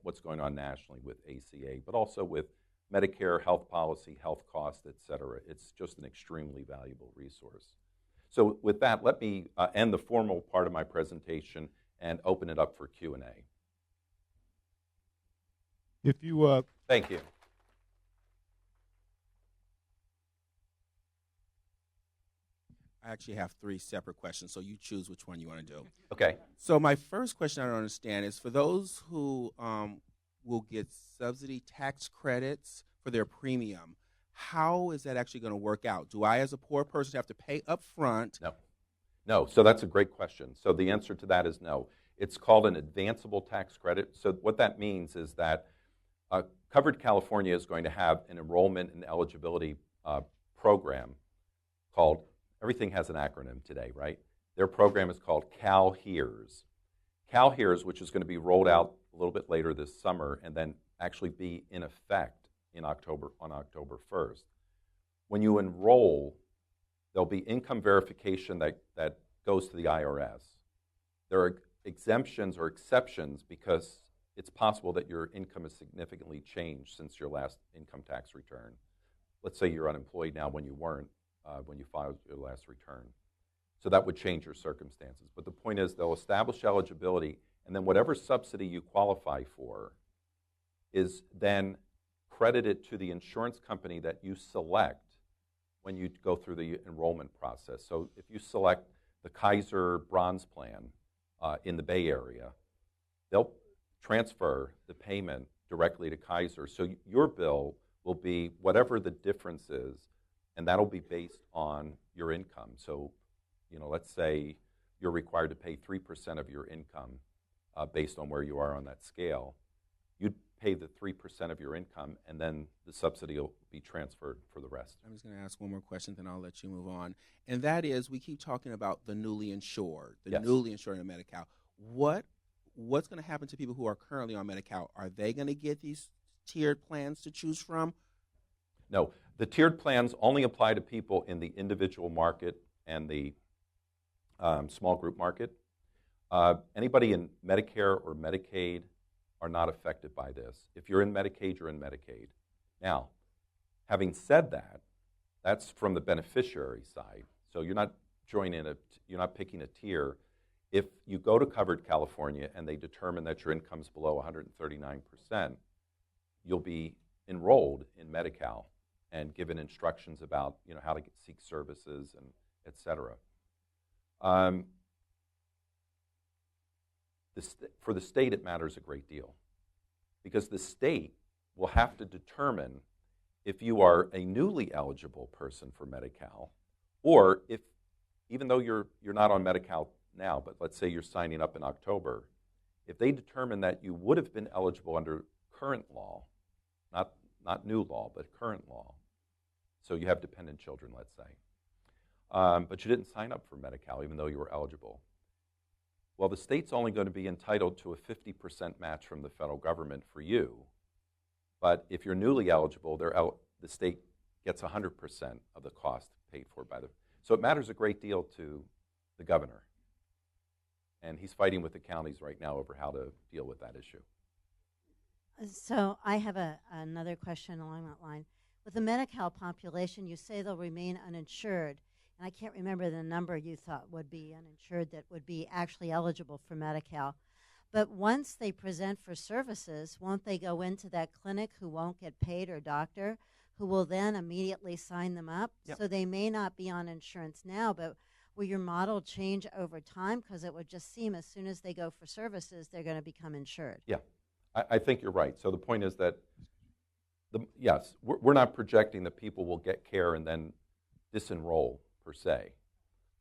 Speaker 2: what's going on nationally with ACA, but also with Medicare, health policy, health costs, et cetera. It's just an extremely valuable resource. So with that, let me end the formal part of my presentation and open it up for Q&A.
Speaker 1: If you
Speaker 2: Thank you.
Speaker 3: I actually have 3 separate questions, so you choose which one you want to do.
Speaker 2: Okay.
Speaker 3: So my first question I don't understand is for those who will get subsidy tax credits for their premium, how is that actually going to work out? Do I, as a poor person, have to pay up front?
Speaker 2: No. So that's a great question. So the answer to that is no. It's called an advanceable tax credit. So what that means is that Covered California is going to have an enrollment and eligibility program called, everything has an acronym today, right? Their program is called CalHERS. CalHERS, which is going to be rolled out a little bit later this summer and then actually be in effect on October 1st. When you enroll, there'll be income verification that goes to the IRS. There are exemptions or exceptions because it's possible that your income has significantly changed since your last income tax return. Let's say you're unemployed now when you weren't when you filed your last return. So that would change your circumstances. But the point is they'll establish eligibility, and then whatever subsidy you qualify for is then credited to the insurance company that you select when you go through the enrollment process. So if you select the Kaiser Bronze Plan in the Bay Area, they'll transfer the payment directly to Kaiser. So your bill will be whatever the difference is, and that'll be based on your income. So, let's say you're required to pay 3% of your income based on where you are on that scale. You'd pay the 3% of your income, and then the subsidy will be transferred for the rest.
Speaker 3: I'm just going to ask one more question, then I'll let you move on. And that is, we keep talking about the newly insured, newly insured in Medi-Cal. What's going to happen to people who are currently on Medi-Cal? Are they going to get these tiered plans to choose from?
Speaker 2: No, the tiered plans only apply to people in the individual market and the small group market. Anybody in Medicare or Medicaid are not affected by this. If you're in Medicaid, you're in Medicaid. Now, having said that, that's from the beneficiary side. So you're not you're not picking a tier. If you go to Covered California and they determine that your income's below 139%, you'll be enrolled in Medi-Cal and given instructions about how to seek services and et cetera. For the state, it matters a great deal because the state will have to determine if you are a newly eligible person for Medi-Cal Or if, even though you're not on Medi-Cal now, but let's say you're signing up in October, if they determine that you would have been eligible under current law, not new law, but current law, so you have dependent children, let's say, but you didn't sign up for Medi-Cal even though you were eligible, well, the state's only going to be entitled to a 50% match from the federal government for you. But if you're newly eligible, the state gets 100% of the cost paid for by the. So it matters a great deal to the governor. And he's fighting with the counties right now over how to deal with that issue.
Speaker 4: So I have another question along that line. With the Medi-Cal population, you say they'll remain uninsured. And I can't remember the number you thought would be uninsured that would be actually eligible for Medi-Cal. But once they present for services, won't they go into that clinic who won't get paid or doctor who will then immediately sign them up?
Speaker 2: Yep.
Speaker 4: So they may not be on insurance now, but will your model change over time? Because it would just seem as soon as they go for services, they're going to become insured.
Speaker 2: Yeah, I think you're right. So the point is that, yes, we're not projecting that people will get care and then disenroll per se,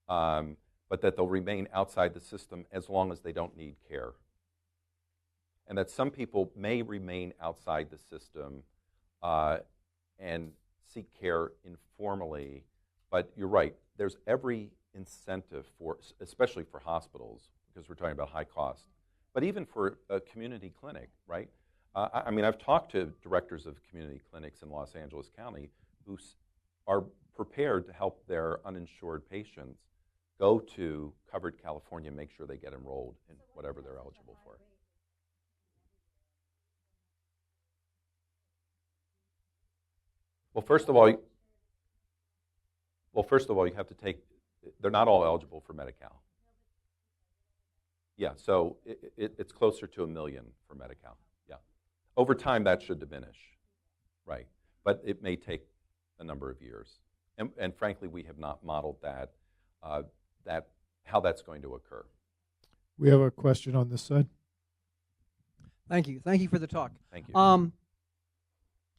Speaker 2: but that they'll remain outside the system as long as they don't need care. And that some people may remain outside the system and seek care informally, but you're right, there's every incentive for, especially for hospitals, because we're talking about high cost, but even for a community clinic, right? I mean, I've talked to directors of community clinics in Los Angeles County who are prepared to help their uninsured patients go to covered California and make sure they get enrolled in whatever they're eligible for. Well, first of all, you have to take. They're not all eligible for Medi-Cal. Yeah, so it's closer to 1 million for Medi-Cal. Yeah, over time that should diminish, right? But it may take a number of years, and frankly, we have not modeled that how that's going to occur.
Speaker 1: We have a question on this side.
Speaker 5: Thank you. Thank you for the talk.
Speaker 2: Thank you.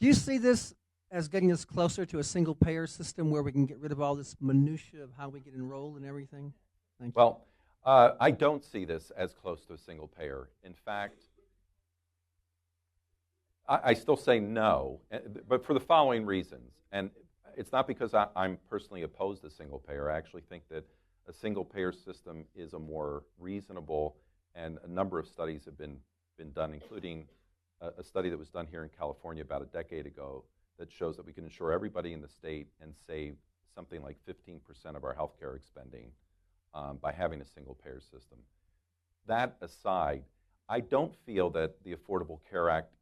Speaker 5: Do you see this as getting us closer to a single-payer system where we can get rid of all this minutia of how we get enrolled and everything? Thank you.
Speaker 2: Well, I don't see this as close to a single payer. In fact, I still say no, but for the following reasons. And it's not because I'm personally opposed to single payer. I actually think that a single payer system is a more reasonable, and a number of studies have been done, including a study that was done here in California about a decade ago that shows that we can insure everybody in the state and save something like 15% of our healthcare expending by having a single payer system. That aside, I don't feel that the Affordable Care Act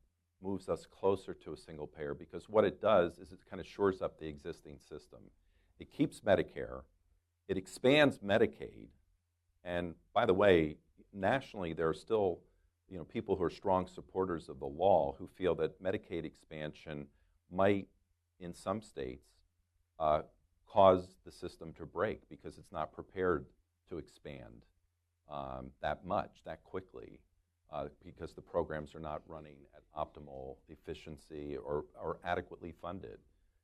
Speaker 2: moves us closer to a single payer, because what it does is it kind of shores up the existing system. It keeps Medicare, it expands Medicaid, and by the way, nationally there are still people who are strong supporters of the law who feel that Medicaid expansion might, in some states, cause the system to break because it's not prepared to expand that much, that quickly, because the programs are not running at optimal efficiency or adequately funded.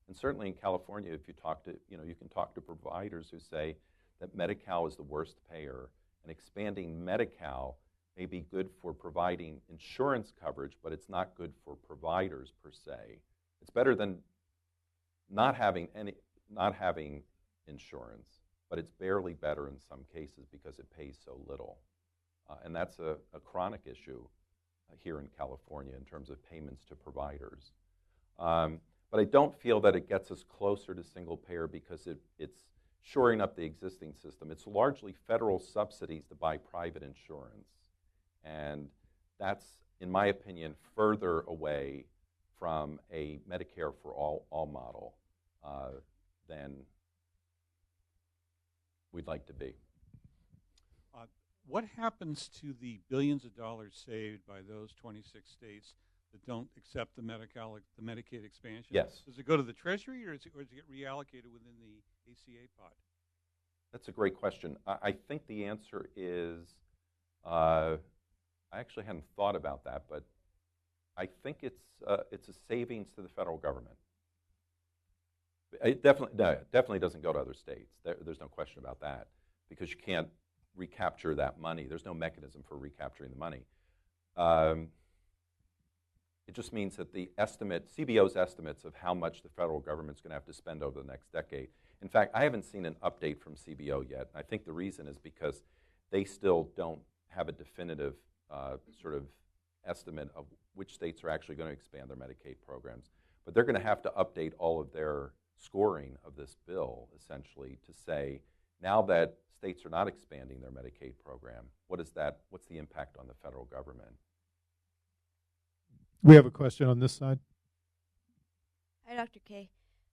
Speaker 2: And certainly in California, if you talk to, you can talk to providers who say that Medi-Cal is the worst payer, and expanding Medi-Cal may be good for providing insurance coverage, but it's not good for providers per se. It's better than not having insurance, but it's barely better in some cases because it pays so little. And that's a chronic issue here in California in terms of payments to providers. But I don't feel that it gets us closer to single payer because it's shoring up the existing system. It's largely federal subsidies to buy private insurance. And that's, in my opinion, further away from a Medicare for all model than we'd like to be.
Speaker 6: What happens to the billions of dollars saved by those 26 states that don't accept the Medicaid expansion?
Speaker 2: Yes.
Speaker 6: Does it go to the Treasury, or does it get reallocated within the ACA pot?
Speaker 2: That's a great question. I think the answer is, I actually hadn't thought about that, but I think it's a savings to the federal government. It definitely doesn't go to other states. There's no question about that, because you can't recapture that money. There's no mechanism for recapturing the money. It just means that the CBO's estimates of how much the federal government's going to have to spend over the next decade. In fact, I haven't seen an update from CBO yet. I think the reason is because they still don't have a definitive sort of estimate of which states are actually going to expand their Medicaid programs. But they're going to have to update all of their scoring of this bill, essentially, to say, now that states are not expanding their Medicaid program, what's the impact on the federal government?
Speaker 1: We have a question on this side.
Speaker 7: Hi, Dr. K.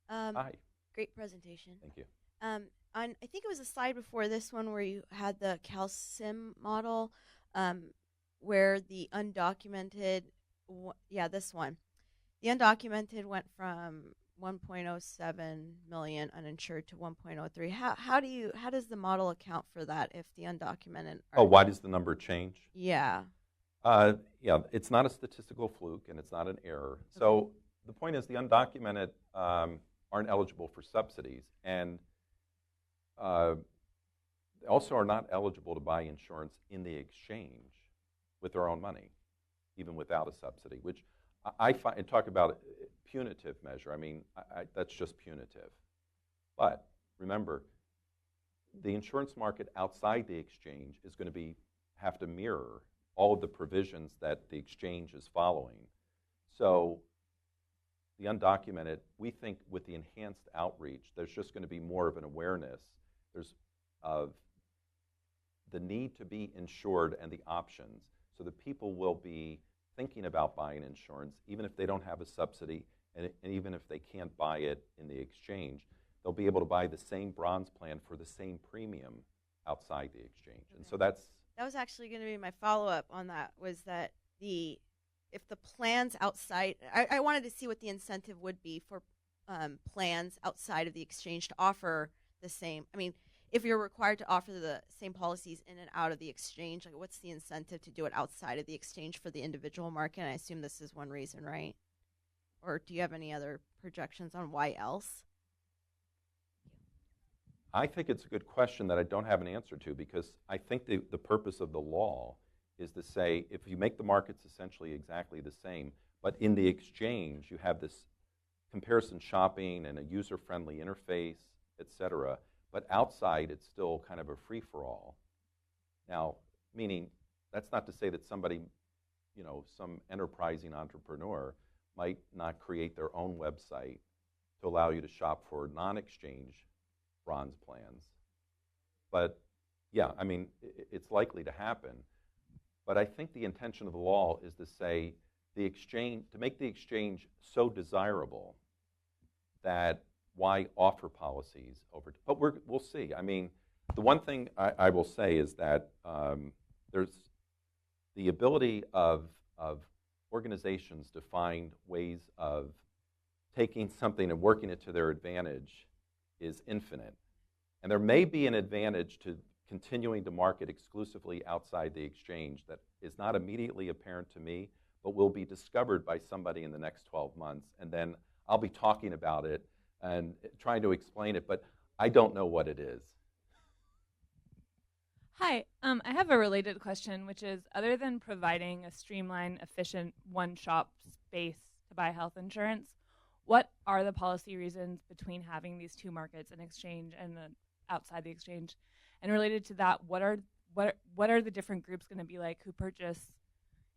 Speaker 2: Hi.
Speaker 7: Great presentation.
Speaker 2: Thank you.
Speaker 7: I think it was a slide before this one where you had the CalSIM model, where the undocumented, this one, the undocumented went from 1.07 million uninsured to 1.03. How does the model account for that if the undocumented are,
Speaker 2: Why does the number change?
Speaker 7: Yeah.
Speaker 2: It's not a statistical fluke, and it's not an error. Okay. So the point is the undocumented aren't eligible for subsidies, and also are not eligible to buy insurance in the exchange with their own money, even without a subsidy, which I find, and talk about punitive measure. I mean, that's just punitive. But remember, the insurance market outside the exchange is going to have to mirror all of the provisions that the exchange is following. So the undocumented, we think with the enhanced outreach, there's just going to be more of an awareness of the need to be insured and the options, so that people will be thinking about buying insurance, even if they don't have a subsidy, and even if they can't buy it in the exchange, they'll be able to buy the same bronze plan for the same premium outside the exchange. Okay. And so that
Speaker 7: was actually going to be my follow-up on that, was that if the plans outside, I wanted to see what the incentive would be for plans outside of the exchange to offer the same. I mean, if you're required to offer the same policies in and out of the exchange, like what's the incentive to do it outside of the exchange for the individual market? And I assume this is one reason, right? Or do you have any other projections on why else?
Speaker 2: I think it's a good question that I don't have an answer to, because I think the purpose of the law is to say, if you make the markets essentially exactly the same, but in the exchange you have this comparison shopping and a user-friendly interface, et cetera, but outside it's still kind of a free-for-all. Now, meaning, that's not to say that somebody, some enterprising entrepreneur might not create their own website to allow you to shop for non-exchange bronze plans. But yeah, I mean, it's likely to happen. But I think the intention of the law is to say to make the exchange so desirable that why offer policies over? But we'll see. I mean, the one thing I will say is that there's the ability of organizations to find ways of taking something and working it to their advantage is infinite. And there may be an advantage to continuing to market exclusively outside the exchange that is not immediately apparent to me, but will be discovered by somebody in the next 12 months. And then I'll be talking about it and trying to explain it, but I don't know what it is.
Speaker 8: Hi, I have a related question, which is, other than providing a streamlined, efficient, one-shop space to buy health insurance, what are the policy reasons between having these two markets, an exchange and outside the exchange? And related to that, what are the different groups going to be like who purchase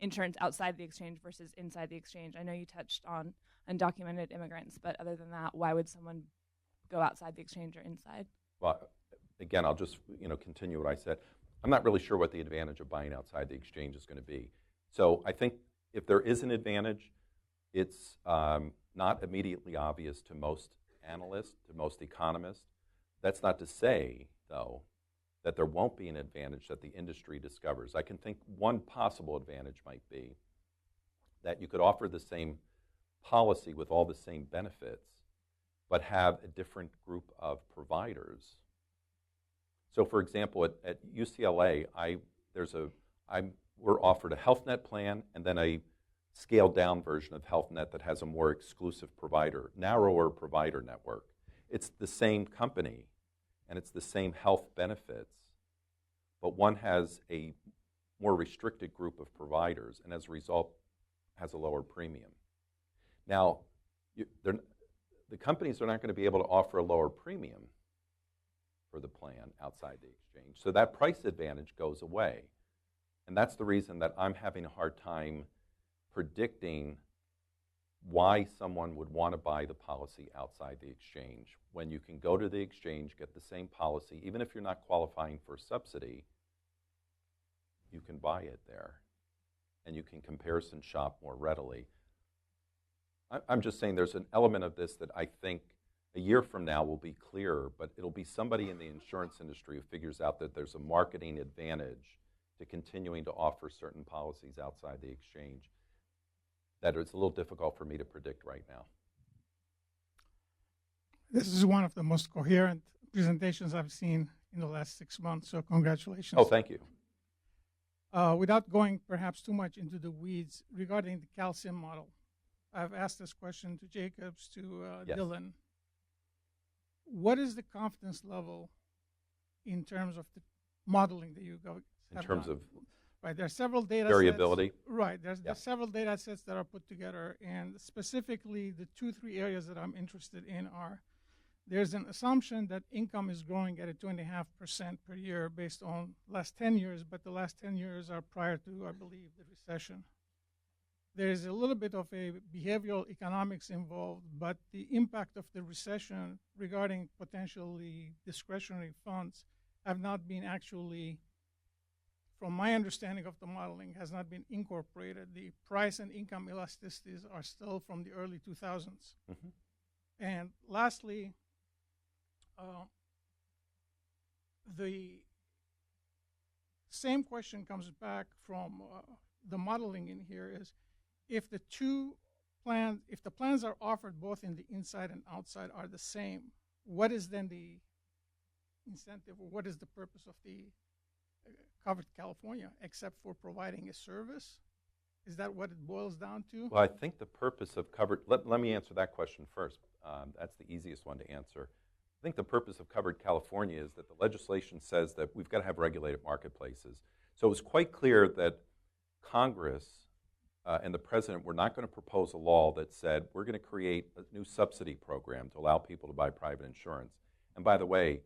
Speaker 8: insurance outside the exchange versus inside the exchange? I know you touched on undocumented immigrants, but other than that, why would someone go outside the exchange or inside?
Speaker 2: Well, again, I'll just continue what I said. I'm not really sure what the advantage of buying outside the exchange is going to be. So I think if there is an advantage, it's not immediately obvious to most analysts, to most economists. That's not to say, though, that there won't be an advantage that the industry discovers. I can think one possible advantage might be that you could offer the same policy with all the same benefits, but have a different group of providers. So, for example, at UCLA, we're offered a Health Net plan and then a scaled-down version of Health Net that has a more exclusive provider, narrower provider network. It's the same company, and it's the same health benefits, but one has a more restricted group of providers, and as a result, has a lower premium. Now, the companies are not going to be able to offer a lower premium for the plan outside the exchange, so that price advantage goes away. And that's the reason that I'm having a hard time predicting why someone would want to buy the policy outside the exchange when you can go to the exchange, get the same policy, even if you're not qualifying for a subsidy, you can buy it there, and you can comparison shop more readily. I'm just saying there's an element of this that I think a year from now will be clearer, but it'll be somebody in the insurance industry who figures out that there's a marketing advantage to continuing to offer certain policies outside the exchange that it's a little difficult for me to predict right now.
Speaker 9: This is one of the most coherent presentations I've seen in the last 6 months, so congratulations.
Speaker 2: Oh, thank you.
Speaker 9: Without going perhaps too much into the weeds, regarding the calcium model, I've asked this question to Jacobs, to
Speaker 2: Yes.
Speaker 9: Dylan. What is the confidence level in terms of the modeling that you go
Speaker 2: In terms
Speaker 9: done?
Speaker 2: of
Speaker 9: Right, there are several data
Speaker 2: variability?
Speaker 9: sets. Right, there's
Speaker 2: Yeah.
Speaker 9: several data sets that are put together, and specifically the 2-3 areas that I'm interested in are there's an assumption that income is growing at a 2.5% per year based on last 10 years, but the last 10 years are prior to, I believe, the recession. There is a little bit of a behavioral economics involved, but the impact of the recession regarding potentially discretionary funds have not been actually, from my understanding of the modeling, has not been incorporated. The price and income elasticities are still from the early 2000s.
Speaker 2: Mhm.
Speaker 9: And lastly, the same question comes back from the modeling in here is, if the plans are offered both in the inside and outside are the same, what is then the incentive, or what is the purpose of the Covered California, except for providing a service? Is that what it boils down to?
Speaker 2: Well, I think the purpose of covered, let me answer that question first. That's the easiest one to answer. I think the purpose of Covered California is that the legislation says that we've got to have regulated marketplaces. So it was quite clear that Congress and the president were not going to propose a law that said we're going to create a new subsidy program to allow people to buy private insurance. And by the way,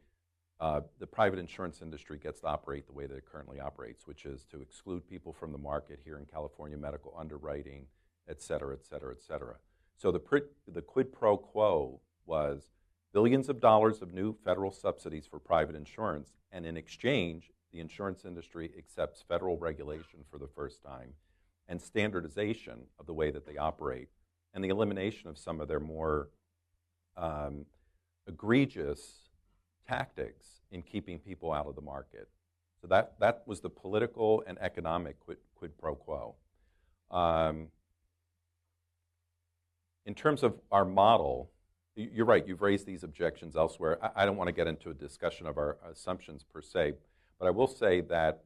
Speaker 2: the private insurance industry gets to operate the way that it currently operates, which is to exclude people from the market here in California, medical underwriting, et cetera, et cetera, et cetera. So the quid pro quo was billions of dollars of new federal subsidies for private insurance, and in exchange, the insurance industry accepts federal regulation for the first time and standardization of the way that they operate, and the elimination of some of their more egregious tactics in keeping people out of the market. So that was the political and economic quid pro quo. In terms of our model, you're right, you've raised these objections elsewhere. I don't want to get into a discussion of our assumptions per se, but I will say that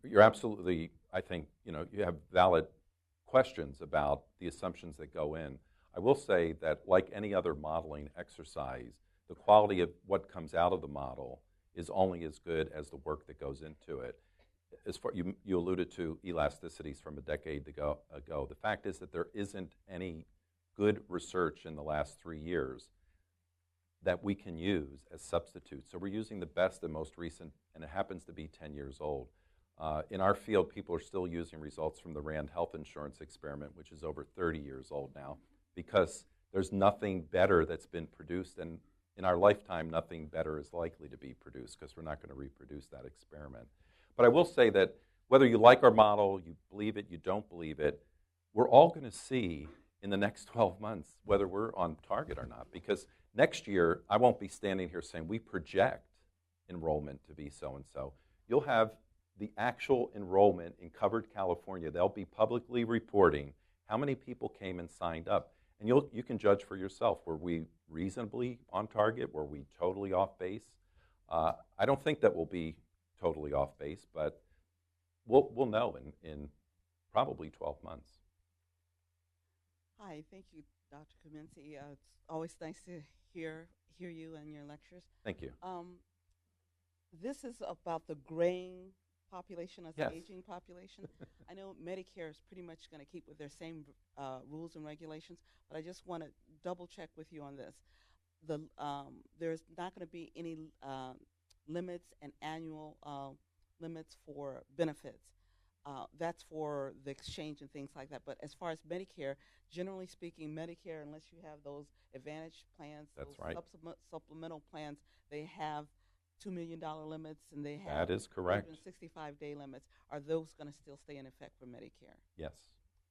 Speaker 2: you're absolutely, I think, you have valid questions about the assumptions that go in. I will say that, like any other modeling exercise, the quality of what comes out of the model is only as good as the work that goes into it. As far you alluded to elasticities from a decade ago. The fact is that there isn't any good research in the last 3 years that we can use as substitutes. So we're using the best and most recent, and it happens to be 10 years old. In our field, people are still using results from the RAND health insurance experiment, which is over 30 years old now, because there's nothing better that's been produced, and in our lifetime, nothing better is likely to be produced because we're not going to reproduce that experiment. But I will say that whether you like our model, you believe it, you don't believe it, we're all going to see in the next 12 months whether we're on target or not. Because next year, I won't be standing here saying we project enrollment to be so-and-so. You'll have the actual enrollment in Covered California. They'll be publicly reporting how many people came and signed up. And you can judge for yourself. Were we reasonably on target? Were we totally off base? I don't think that we'll be totally off base, but we'll know in probably 12 months.
Speaker 10: Hi, thank you. Dr. Kominiski. It's always nice to hear you and your lectures.
Speaker 2: Thank you.
Speaker 10: This is about the graying population as
Speaker 2: Yes.
Speaker 10: the aging population. I know Medicare is pretty much going to keep with their same rules and regulations, but I just want to double check with you on this. There's not going to be any limits and annual limits for benefits. That's for the exchange and things like that. But as far as Medicare, generally speaking, Medicare, unless you have those advantage plans,
Speaker 2: That's
Speaker 10: those
Speaker 2: right.
Speaker 10: supplemental plans, they have $2 million limits, and they have
Speaker 2: That is correct.
Speaker 10: 65-day limits. Are those going to still stay in effect for Medicare?
Speaker 2: Yes.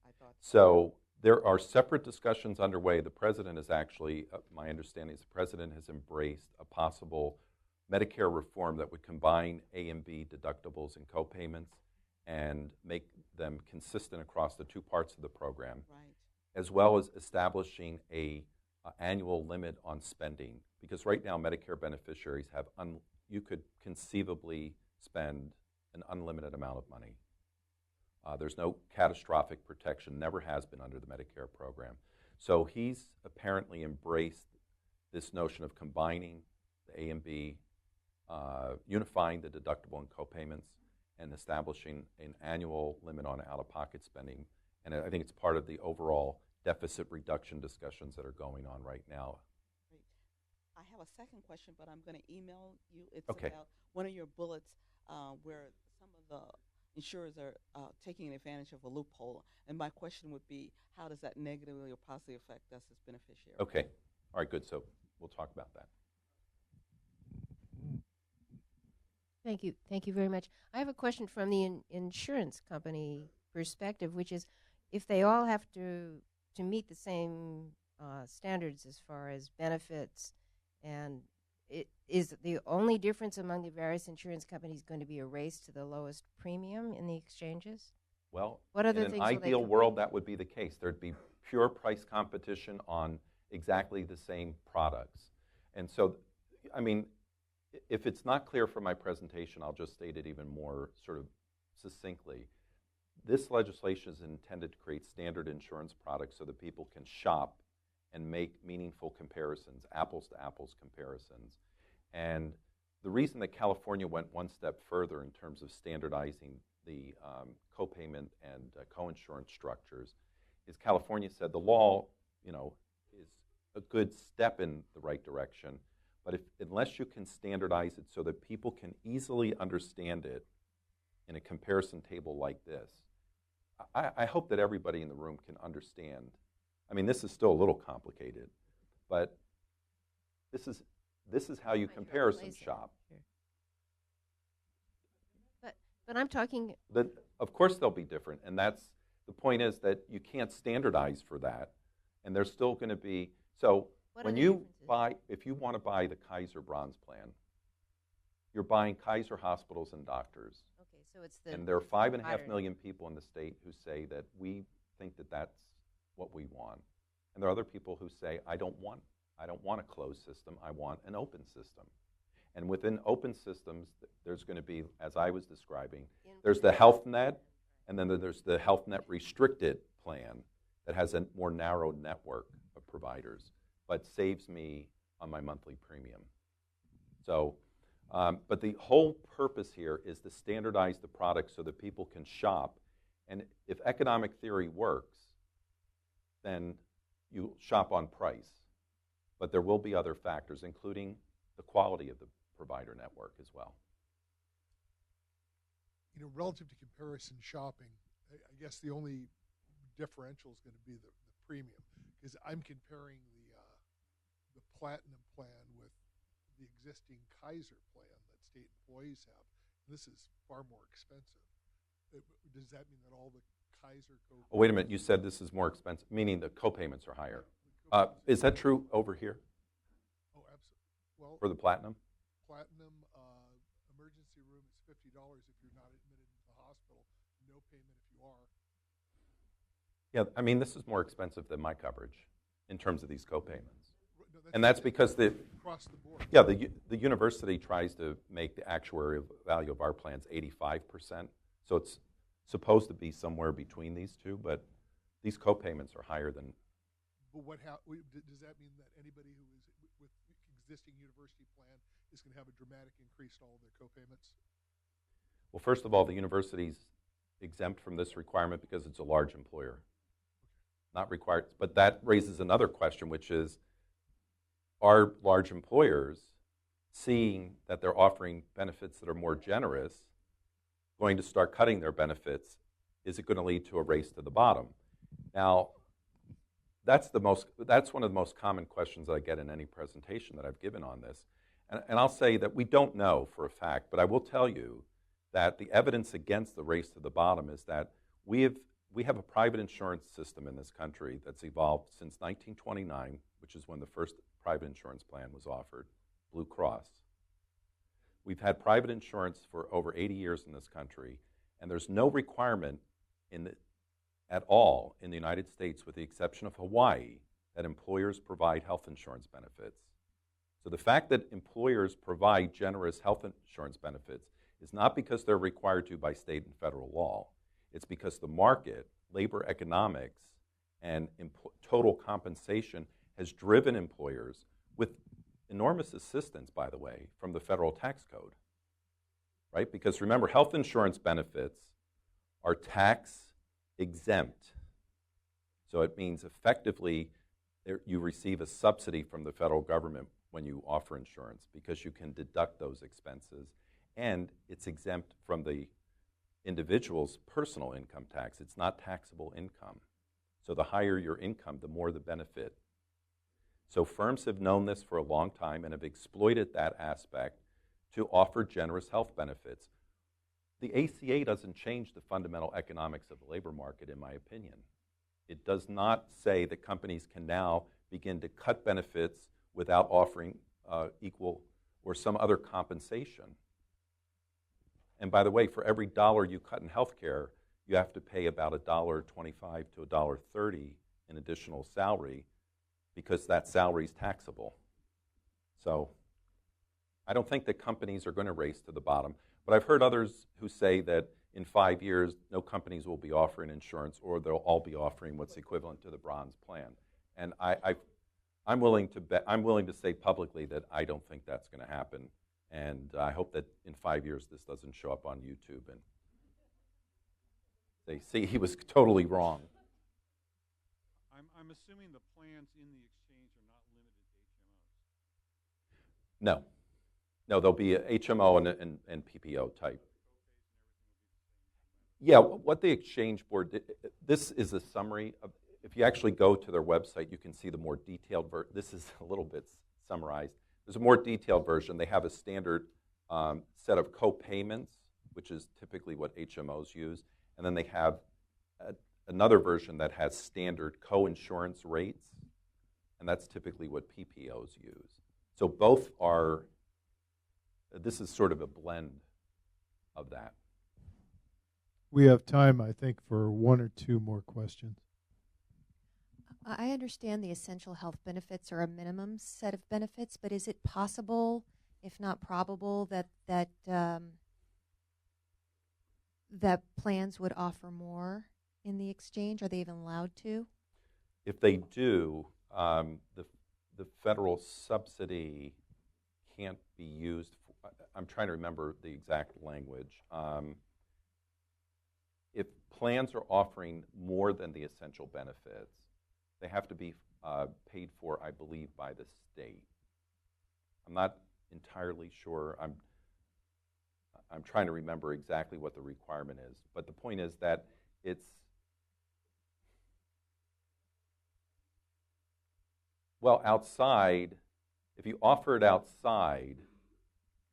Speaker 10: I thought
Speaker 2: So there are separate discussions underway. The president is actually, my understanding is the president has embraced a possible Medicare reform that would combine A and B deductibles and copayments and make them consistent across the two parts of the program,
Speaker 10: right.
Speaker 2: as well as establishing a annual limit on spending. Because right now, Medicare beneficiaries have, you could conceivably spend an unlimited amount of money. There's no catastrophic protection, never has been under the Medicare program. So he's apparently embraced this notion of combining the A and B, unifying the deductible and copayments, and establishing an annual limit on out-of-pocket spending. And I think it's part of the overall deficit reduction discussions that are going on right now.
Speaker 10: Great. I have a second question, but I'm going to email you. It's
Speaker 2: Okay.
Speaker 10: about one of your bullets where some of the insurers are taking advantage of a loophole. And my question would be, how does that negatively or positively affect us as beneficiaries?
Speaker 2: Okay. All right, good. So we'll talk about that.
Speaker 11: Thank you. Thank you very much. I have a question from the insurance company perspective, which is if they all have to meet the same standards as far as benefits, and is the only difference among the various insurance companies going to be a race to the lowest premium in the exchanges?
Speaker 2: Well,
Speaker 11: What other
Speaker 2: in an
Speaker 11: things will they
Speaker 2: ideal
Speaker 11: compete?
Speaker 2: world, that would be the case. There'd be pure price competition on exactly the same products. And so, I mean, if it's not clear from my presentation, I'll just state it even more sort of succinctly. This legislation is intended to create standard insurance products so that people can shop and make meaningful comparisons, apples-to-apples comparisons. And the reason that California went one step further in terms of standardizing the copayment and coinsurance structures is California said the law, is a good step in the right direction, but unless you can standardize it so that people can easily understand it in a comparison table like this, I hope that everybody in the room can understand. I mean, this is still a little complicated, but this is how you comparison shop.
Speaker 11: Sure. But I'm talking.
Speaker 2: Of course they'll be different, and that's the point is that you can't standardize for that, and there's still going to be, so
Speaker 11: What
Speaker 2: when
Speaker 11: are the
Speaker 2: you
Speaker 11: differences?
Speaker 2: buy, if you want to buy the Kaiser Bronze Plan, you're buying Kaiser hospitals and doctors.
Speaker 11: Okay, so it's the.
Speaker 2: And there are 5.5
Speaker 11: provider.
Speaker 2: million people in the state who say that we think that that's what we want. And there are other people who say, I don't want a closed system, I want an open system. And within open systems, there's going to be, as I was describing, there's the Health Net, and then there's the Health Net restricted plan that has a more narrow network of providers, but saves me on my monthly premium. So, but the whole purpose here is to standardize the product so that people can shop. And if economic theory works, then you shop on price. But there will be other factors, including the quality of the provider network as well.
Speaker 12: Relative to comparison shopping, I guess the only differential is going to be the premium, because I'm comparing the Platinum plan with the existing Kaiser plan that state employees have. This is far more expensive. Does that mean that all the Kaiser co-payments?
Speaker 2: Oh, wait a minute, you said this is more expensive, meaning the copayments are higher. Is that true over here?
Speaker 12: Oh, absolutely. Well,
Speaker 2: for the Platinum?
Speaker 12: Platinum emergency room is $50 if you're not admitted into the hospital. No payment if you are.
Speaker 2: Yeah, I mean, this is more expensive than my coverage in terms of these copayments.
Speaker 12: No,
Speaker 2: And that's because
Speaker 12: across the board.
Speaker 2: Yeah, the university tries to make the actuarial value of our plans 85%. So it's supposed to be somewhere between these two, but these copayments are higher than
Speaker 12: But does that mean that anybody who is with existing university plan is going to have a dramatic increase in all of their co-payments?
Speaker 2: Well, first of all, the university's exempt from this requirement because it's a large employer. Not required, but that raises another question, which is, are large employers, seeing that they're offering benefits that are more generous, going to start cutting their benefits? Is it going to lead to a race to the bottom? Now, that's one of the most common questions that I get in any presentation that I've given on this. And I'll say that we don't know for a fact, but I will tell you that the evidence against the race to the bottom is that we have a private insurance system in this country that's evolved since 1929, which is when the first private insurance plan was offered, Blue Cross. We've had private insurance for over 80 years in this country, and there's no requirement at all in the United States, with the exception of Hawaii, that employers provide health insurance benefits. So the fact that employers provide generous health insurance benefits is not because they're required to by state and federal law. It's because the market, labor economics, and total compensation has driven employers, with enormous assistance, by the way, from the federal tax code, right? Because remember, health insurance benefits are tax exempt. So it means effectively you receive a subsidy from the federal government when you offer insurance, because you can deduct those expenses, and it's exempt from the individual's personal income tax. It's not taxable income. So the higher your income, the more the benefit. So firms have known this for a long time and have exploited that aspect to offer generous health benefits. The ACA doesn't change the fundamental economics of the labor market, in my opinion. It does not say that companies can now begin to cut benefits without offering equal or some other compensation. And by the way, for every dollar you cut in health care, you have to pay about $1.25 to $1.30 in additional salary, because that salary is taxable. So I don't think that companies are going to race to the bottom. But I've heard others who say that in 5 years, no companies will be offering insurance, or they'll all be offering what's equivalent to the bronze plan. And I'm willing to say publicly that I don't think that's going to happen. And I hope that in 5 years this doesn't show up on YouTube and they see he was totally wrong.
Speaker 6: I'm assuming the plans in the exchange are not limited to HMOs. No, there'll be a HMO and PPO type. Yeah, what the Exchange Board did, this is a summary of, if you actually go to their website, you can see the more detailed version. This is a little bit summarized. There's a more detailed version. They have a standard set of co-payments, which is typically what HMOs use, and then they have another version that has standard co-insurance rates, and that's typically what PPOs use. So both are, this is sort of a blend of that.
Speaker 1: We have time, I think, for one or two more questions.
Speaker 13: I understand the essential health benefits are a minimum set of benefits, but is it possible, if not probable, that plans would offer more in the exchange? Are they even allowed to?
Speaker 2: If they do, the federal subsidy can't be used. I'm trying to remember the exact language. If plans are offering more than the essential benefits, they have to be paid for, I believe, by the state. I'm not entirely sure. I'm trying to remember exactly what the requirement is. But the point is that it's, well, outside, if you offer it outside,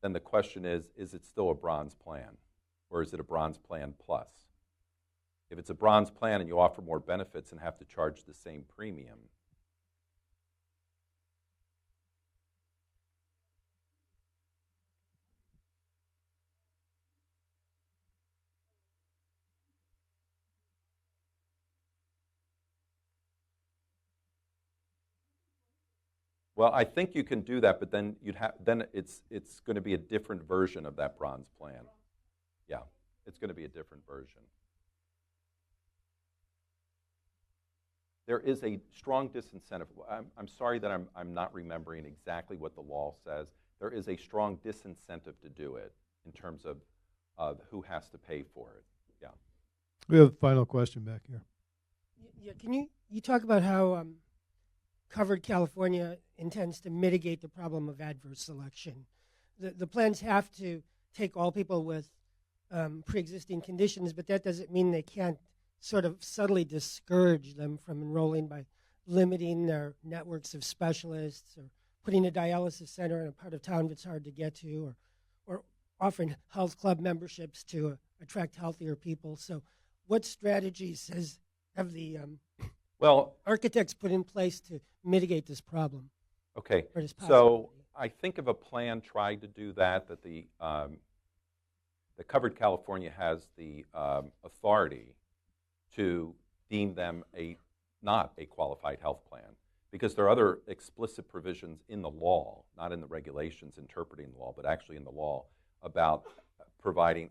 Speaker 2: then the question is it still a bronze plan? Or is it a bronze plan plus? If it's a bronze plan and you offer more benefits and have to charge the same premium, well, I think you can do that, but then it's going to be a different version of that bronze plan. Yeah, it's going to be a different version. there is a strong disincentive. I'm sorry that I'm not remembering exactly what the law says. There is a strong disincentive to do it in terms of who has to pay for it. Yeah.
Speaker 1: We have a final question back here.
Speaker 14: Yeah, can you talk about how Covered California intends to mitigate the problem of adverse selection? The plans have to take all people with pre-existing conditions, but that doesn't mean they can't sort of subtly discourage them from enrolling by limiting their networks of specialists or putting a dialysis center in a part of town that's hard to get to, or offering health club memberships to attract healthier people. So what strategies have the architects put in place to mitigate this problem?
Speaker 2: Okay,
Speaker 14: or this
Speaker 2: so I think of a plan tried to do that the Covered California has the authority to deem them not a qualified health plan, because there are other explicit provisions in the law, not in the regulations interpreting the law, but actually in the law, about providing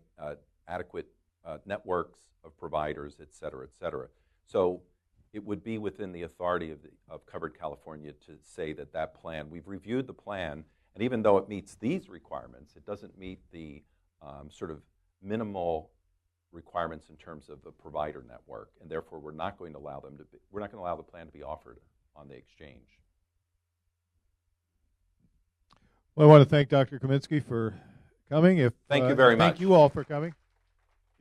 Speaker 2: adequate networks of providers, et cetera, et cetera. So it would be within the authority of Covered California to say that plan, we've reviewed the plan, and even though it meets these requirements, it doesn't meet the sort of minimal requirements in terms of the provider network, and therefore we're not going to allow the plan to be offered on the exchange.
Speaker 1: Well, I want to thank Dr. Kominiski for coming.
Speaker 2: Thank you very much.
Speaker 1: Thank you all for coming.